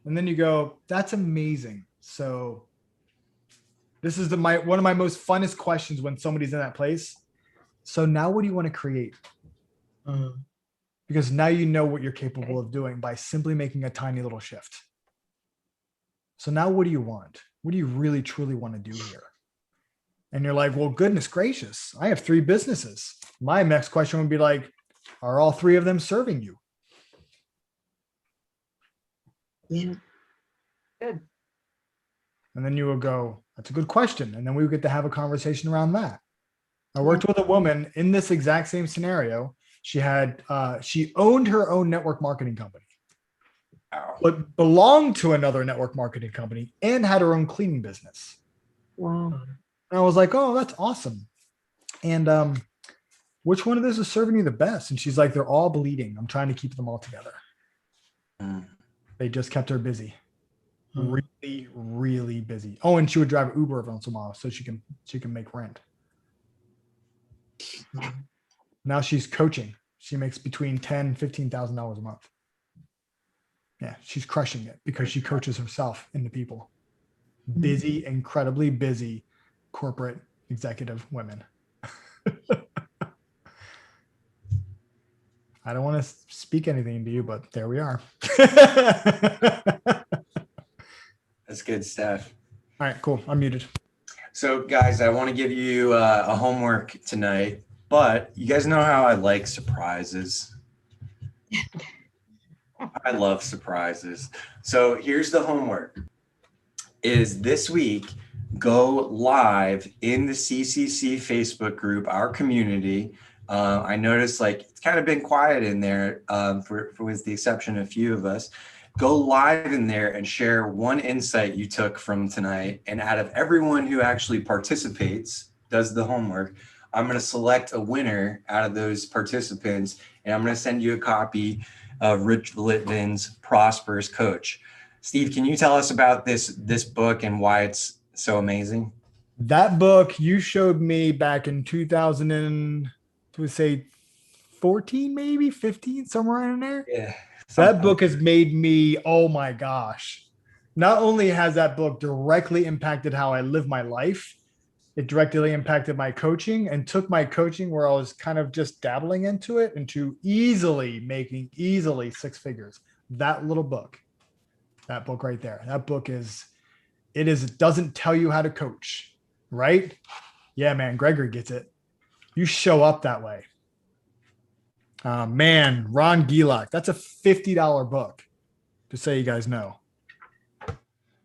And then you go, that's amazing. So this is one of my most funnest questions when somebody's in that place. So now what do you want to create? Because now you know what you're capable of doing by simply making a tiny little shift. So now what do you want? What do you really, truly want to do here? And you're like, well, goodness gracious, I have 3 businesses. My next question would be like, are all 3 of them serving you? Yeah. Good. And then you will go, that's a good question. And then we would get to have a conversation around that. I worked with a woman in this exact same scenario. She owned her own network marketing company, but belonged to another network marketing company and had her own cleaning business. Wow. And I was like, oh, that's awesome. And which one of those is serving you the best? And she's like, they're all bleeding. I'm trying to keep them all together. They just kept her busy. Really, really busy. Oh, and she would drive Uber every once in a while so she can make rent. Now she's coaching. She makes between $10,000 and $15,000 a month. Yeah, she's crushing it because she coaches herself into people. Busy, incredibly busy corporate executive women. I don't want to speak anything to you, but there we are. That's good stuff. All right, cool. I'm muted. So guys, I want to give you a homework tonight, but you guys know how I like surprises. I love surprises. So here's the homework. Is this week, go live in the CCC Facebook group, our community. I noticed like it's kind of been quiet in there for with the exception of a few of us. Go live in there and share one insight you took from tonight. And out of everyone who actually participates, does the homework, I'm going to select a winner out of those participants, and I'm going to send you a copy of Rich Litvin's Prosperous Coach. Steve, can you tell us about this book and why it's so amazing? That book you showed me back in 2014, maybe 15, somewhere in there. Yeah. That book has made me, oh my gosh. Not only has that book directly impacted how I live my life, it directly impacted my coaching and took my coaching where I was kind of just dabbling into it into making 6 figures. That little book, that book right there. That book it doesn't tell you how to coach, right? Yeah, man, Gregory gets it. You show up that way. Man, Ron Gilak, that's a $50 book, just so you guys know.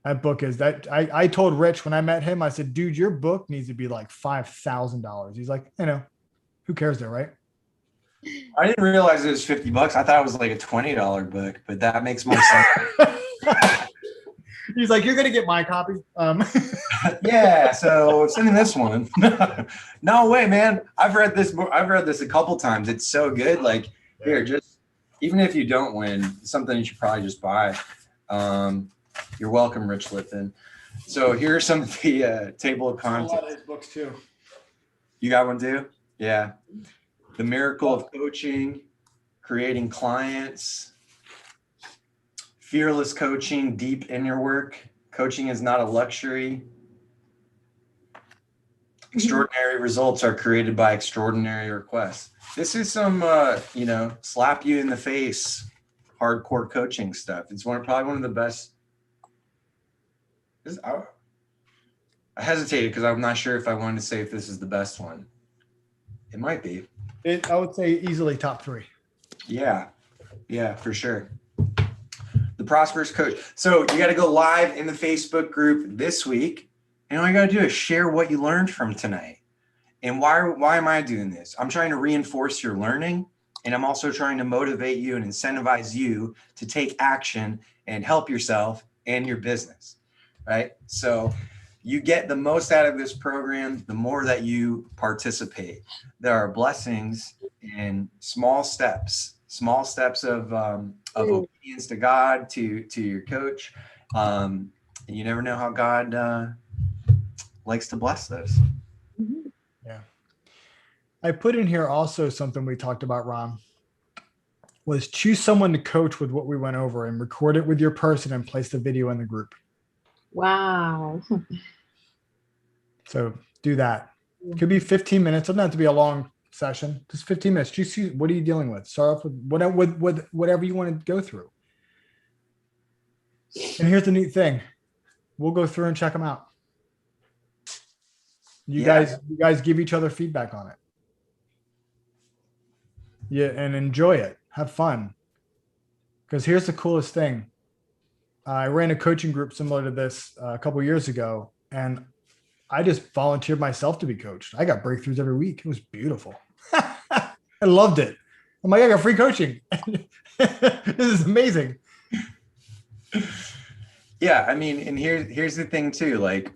That book is that I told Rich when I met him, I said, dude, your book needs to be like $5,000. He's like, who cares though, right? I didn't realize it was $50. I thought it was like a $20 book, but that makes more sense. He's like, you're going to get my copy. Yeah, so send me this one. No way, man. I've read this book. I've read this a couple times. It's so good. Like, here, just even if you don't win, it's something you should probably just buy. You're welcome, Rich Litvin. So here are some of the table of contents. A lot of his books too. You got one too? Yeah. The Miracle of Coaching, creating clients, fearless coaching, deep in your work. Coaching is not a luxury. Extraordinary results are created by extraordinary requests. This is some, slap you in the face, hardcore coaching stuff. It's probably one of the best. I hesitated because I'm not sure if I wanted to say if this is the best one. It might be. I would say easily top 3. Yeah, for sure. The Prosperous Coach. So you got to go live in the Facebook group this week. And all you got to do is share what you learned from tonight. And why am I doing this? I'm trying to reinforce your learning. And I'm also trying to motivate you and incentivize you to take action and help yourself and your business, right? So you get the most out of this program, the more that you participate. There are blessings in small steps of obedience to God, to your coach. And you never know how God likes to bless those. Yeah. I put in here also something we talked about, Ron, was choose someone to coach with what we went over and record it with your person and place the video in the group. Wow. So do that. Could be 15 minutes. Doesn't have to be a long session. Just 15 minutes. Just what are you dealing with? Start off with whatever you want to go through. And here's the neat thing. We'll go through and check them out. You guys give each other feedback on it. Yeah, and enjoy it. Have fun. Because here's the coolest thing. I ran a coaching group similar to this a couple of years ago, and I just volunteered myself to be coached. I got breakthroughs every week. It was beautiful. I loved it. I'm like, I got free coaching. This is amazing. Yeah, I mean, and here's the thing too, like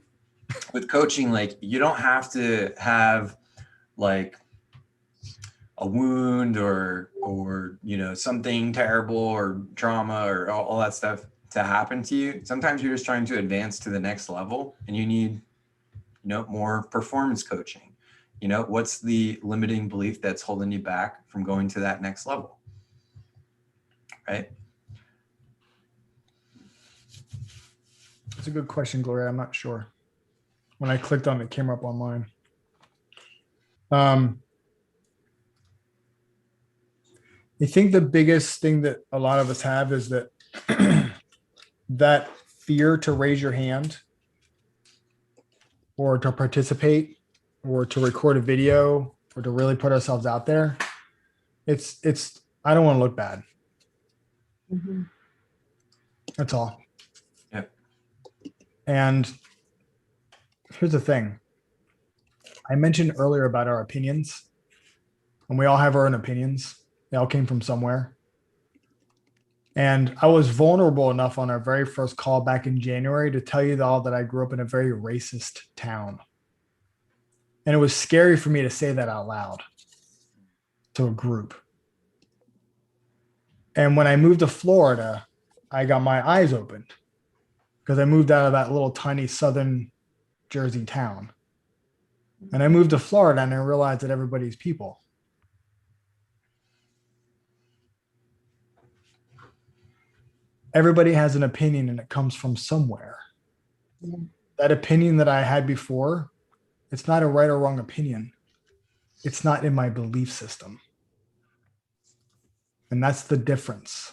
with coaching, like you don't have to have like a wound or something terrible or trauma or all that stuff to happen to you. Sometimes you're just trying to advance to the next level and you need more performance coaching. What's the limiting belief that's holding you back from going to that next level? Right? That's a good question, Gloria. I'm not sure. When I clicked on it, it came up on mine. I think the biggest thing that a lot of us have is that that fear to raise your hand or to participate or to record a video or to really put ourselves out there. It's I don't want to look bad. Mhm. That's all. Yep. And here's the thing. I mentioned earlier about our opinions, and we all have our own opinions. They all came from somewhere. And I was vulnerable enough on our very first call back in January to tell you all that I grew up in a very racist town. And it was scary for me to say that out loud to a group. And when I moved to Florida, I got my eyes opened because I moved out of that little tiny southern Jersey town. And I moved to Florida and I realized that everybody's people. Everybody has an opinion and it comes from somewhere. Yeah. That opinion that I had before, it's not a right or wrong opinion. It's not in my belief system. And that's the difference.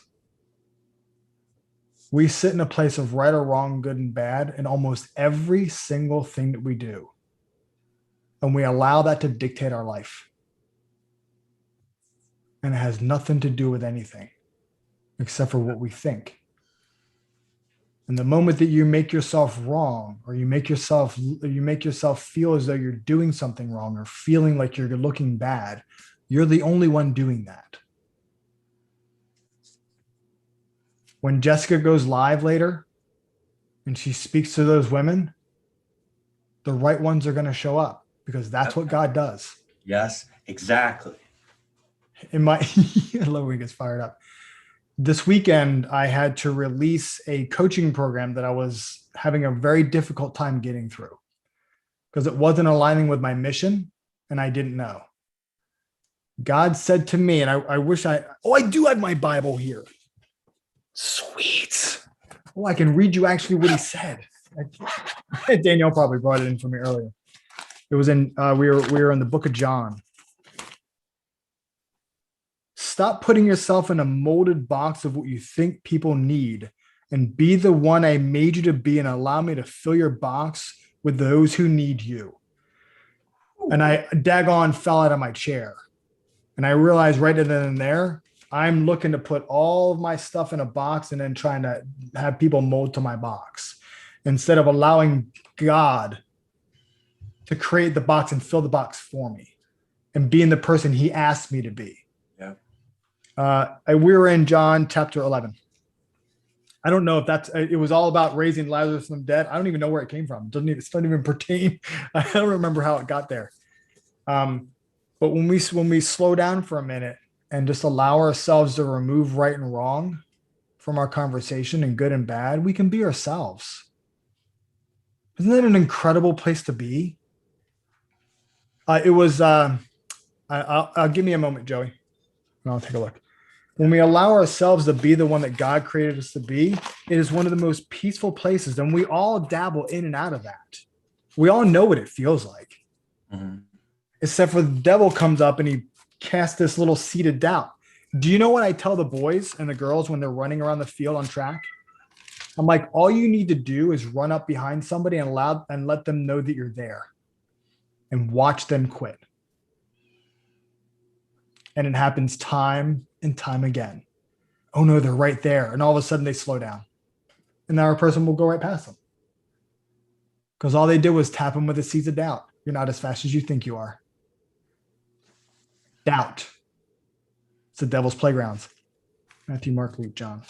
We sit in a place of right or wrong, good and bad in almost every single thing that we do. And we allow that to dictate our life. And it has nothing to do with anything except for what we think. And the moment that you make yourself wrong, or you make yourself feel as though you're doing something wrong or feeling like you're looking bad, you're the only one doing that. When Jessica goes live later and she speaks to those women, the right ones are going to show up because that's what God does. Yes, exactly. I love when he gets fired up. This weekend, I had to release a coaching program that I was having a very difficult time getting through because it wasn't aligning with my mission and I didn't know. God said to me, and I wish I do have my Bible here. Sweet. Oh, I can read you actually what he said. Danielle probably brought it in for me earlier. It was in, we were in the book of John. Stop putting yourself in a molded box of what you think people need and be the one I made you to be and allow me to fill your box with those who need you. And I daggone fell out of my chair. And I realized right then and there, I'm looking to put all of my stuff in a box and then trying to have people mold to my box instead of allowing God to create the box and fill the box for me and being the person he asked me to be. Yeah. We were in John chapter 11. I don't know if it was all about raising Lazarus from the dead. I don't even know where it came from. It doesn't even pertain. I don't remember how it got there. But when we slow down for a minute and just allow ourselves to remove right and wrong from our conversation and good and bad, we can be ourselves. Isn't that an incredible place to be? It was, I'll give me a moment, Joey, and I'll take a look. When we allow ourselves to be the one that God created us to be, it is one of the most peaceful places. And we all dabble in and out of that. We all know what it feels like. Mm-hmm. Except for the devil comes up and he casts this little seed of doubt. Do you know what I tell the boys and the girls when they're running around the field on track? I'm like, all you need to do is run up behind somebody and let them know that you're there and watch them quit. And it happens time and time again. Oh no, they're right there. And all of a sudden they slow down. And now our person will go right past them. Because all they did was tap them with the seeds of doubt. You're not as fast as you think you are. Doubt. It's the devil's playgrounds. Matthew, Mark, Luke, John.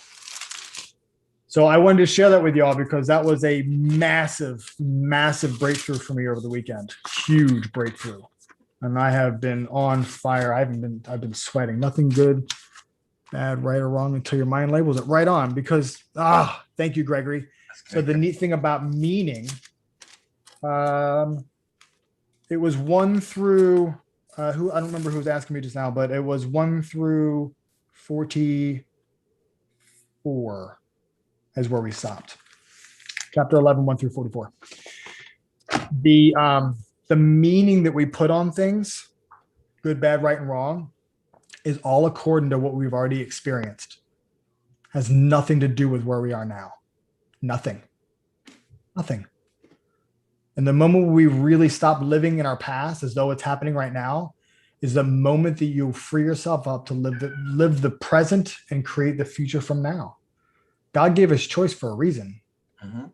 So I wanted to share that with y'all because that was a massive, massive breakthrough for me over the weekend. Huge breakthrough. And I have been on fire. I've been sweating. Nothing good, bad, right or wrong until your mind labels it right on because, thank you, Gregory. So the neat thing about meaning, it was 1 through, I don't remember who was asking me just now, but it was 1 through 44 is where we stopped. Chapter 11, 1 through 44. The meaning that we put on things, good, bad, right, and wrong, is all according to what we've already experienced. Has nothing to do with where we are now. Nothing. And the moment we really stop living in our past as though it's happening right now is the moment that you free yourself up to live the present and create the future from now. God gave us choice for a reason. Mm-hmm.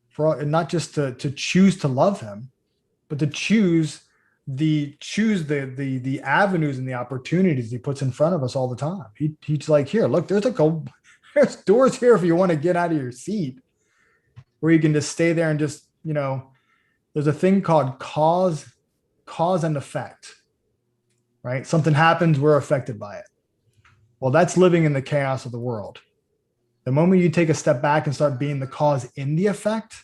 For not just to choose to love him, but to choose the avenues and the opportunities he puts in front of us all the time. He's like, here, look, there's doors here if you want to get out of your seat, where you can just stay there and just, there's a thing called cause and effect, right? Something happens, we're affected by it. Well, that's living in the chaos of the world. The moment you take a step back and start being the cause in the effect,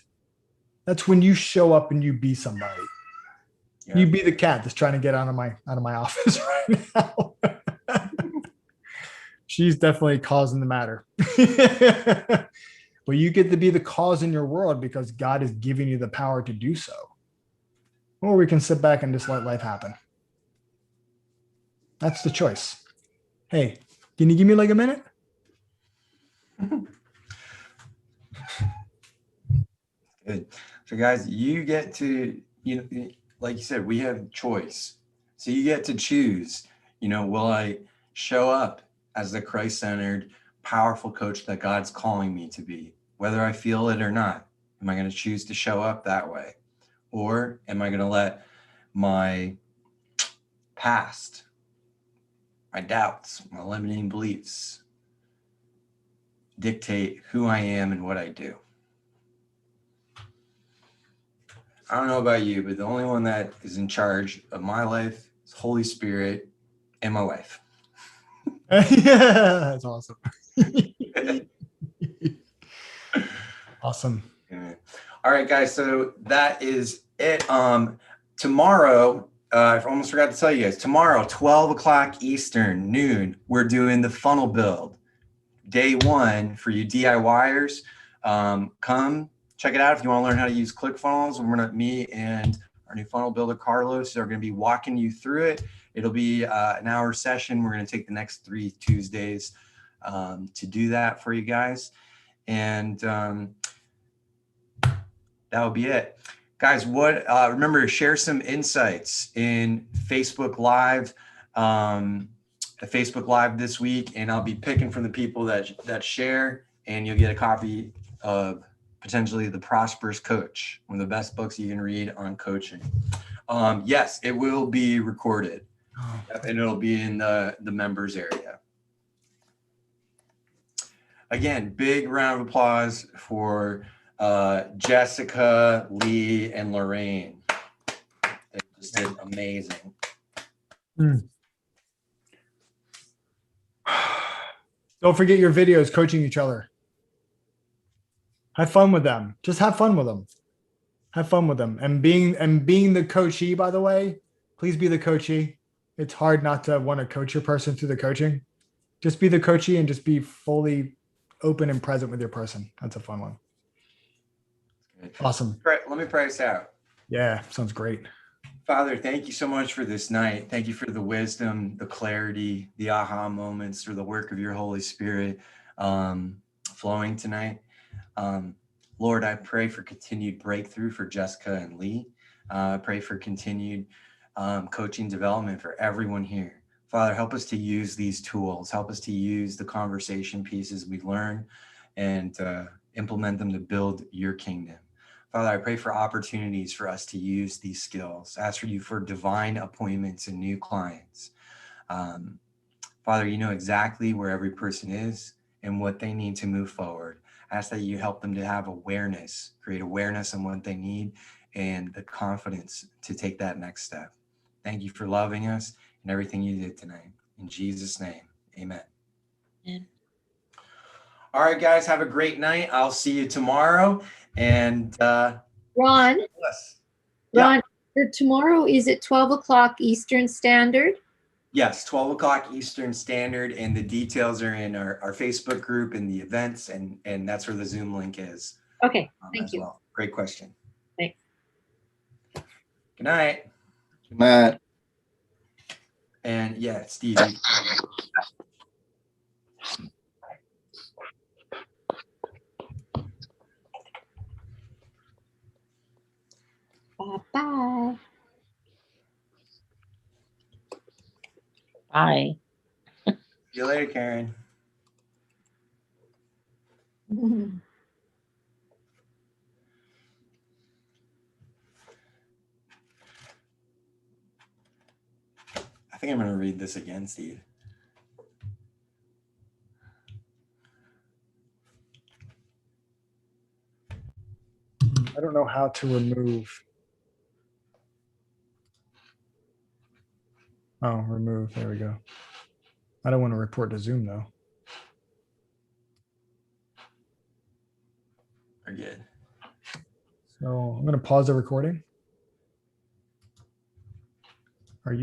that's when you show up and you be somebody. Yeah. You be the cat that's trying to get out of my office right now. She's definitely causing the matter. But you get to be the cause in your world because God is giving you the power to do so. Or we can sit back and just let life happen. That's the choice. Hey, can you give me like a minute? Good. So guys, you get to, like you said, we have choice. So you get to choose, will I show up as the Christ-centered, powerful coach that God's calling me to be, whether I feel it or not? Am I going to choose to show up that way? Or am I going to let my past, my doubts, my limiting beliefs dictate who I am and what I do? I don't know about you, but the only one that is in charge of my life is Holy Spirit and my wife. Yeah, that's awesome. Awesome. All right, guys. So that is it. Tomorrow, I almost forgot to tell you guys, tomorrow, 12 o'clock Eastern, noon, we're doing the funnel build. Day one for you DIYers. Come check it out if you want to learn how to use ClickFunnels. Me and our new funnel builder, Carlos, are going to be walking you through it. It'll be an hour session. We're going to take the next 3 Tuesdays to do that for you guys. And that'll be it. Guys, remember to share some insights in Facebook Live, Facebook Live this week, and I'll be picking from the people that share, and you'll get a copy of potentially The Prosperous Coach, one of the best books you can read on coaching. Yes, it will be recorded, and it'll be in the members area. Again, big round of applause for Jessica, Lee, and Lorraine. They just did amazing. Don't forget your videos coaching each other. Have fun with them. Just have fun with them. Have fun with them. And being the coachee, by the way, please be the coachee. It's hard not to want to coach your person through the coaching. Just be the coachee and just be fully open and present with your person. That's a fun one. Awesome. Let me pray us out. Yeah, sounds great. Father, thank you so much for this night. Thank you for the wisdom, the clarity, the aha moments through the work of your Holy Spirit flowing tonight. Lord, I pray for continued breakthrough for Jessica and Lee. I pray for continued coaching development for everyone here. Father, help us to use these tools. Help us to use the conversation pieces we learn and implement them to build your kingdom. Father, I pray for opportunities for us to use these skills. Ask for you for divine appointments and new clients. Father, you know exactly where every person is and what they need to move forward. Ask that you help them to have awareness, create awareness on what they need and the confidence to take that next step. Thank you for loving us and everything you did tonight. In Jesus' name, amen. Amen. All right, guys, have a great night. I'll see you tomorrow. And Ron, yes. Ron, tomorrow is at 12 o'clock Eastern Standard. Yes, 12 o'clock Eastern Standard, and the details are in our Facebook group and the events, and that's where the Zoom link is. Okay, thank you. Well. Great question. Thanks. Good night. Good night. And yeah, Steve. Bye-bye. Bye. See you later, Karen. I think I'm going to read this again, Steve. I don't know how to remove. Oh, remove. There we go. I don't want to report to Zoom though. We're good. So I'm going to pause the recording.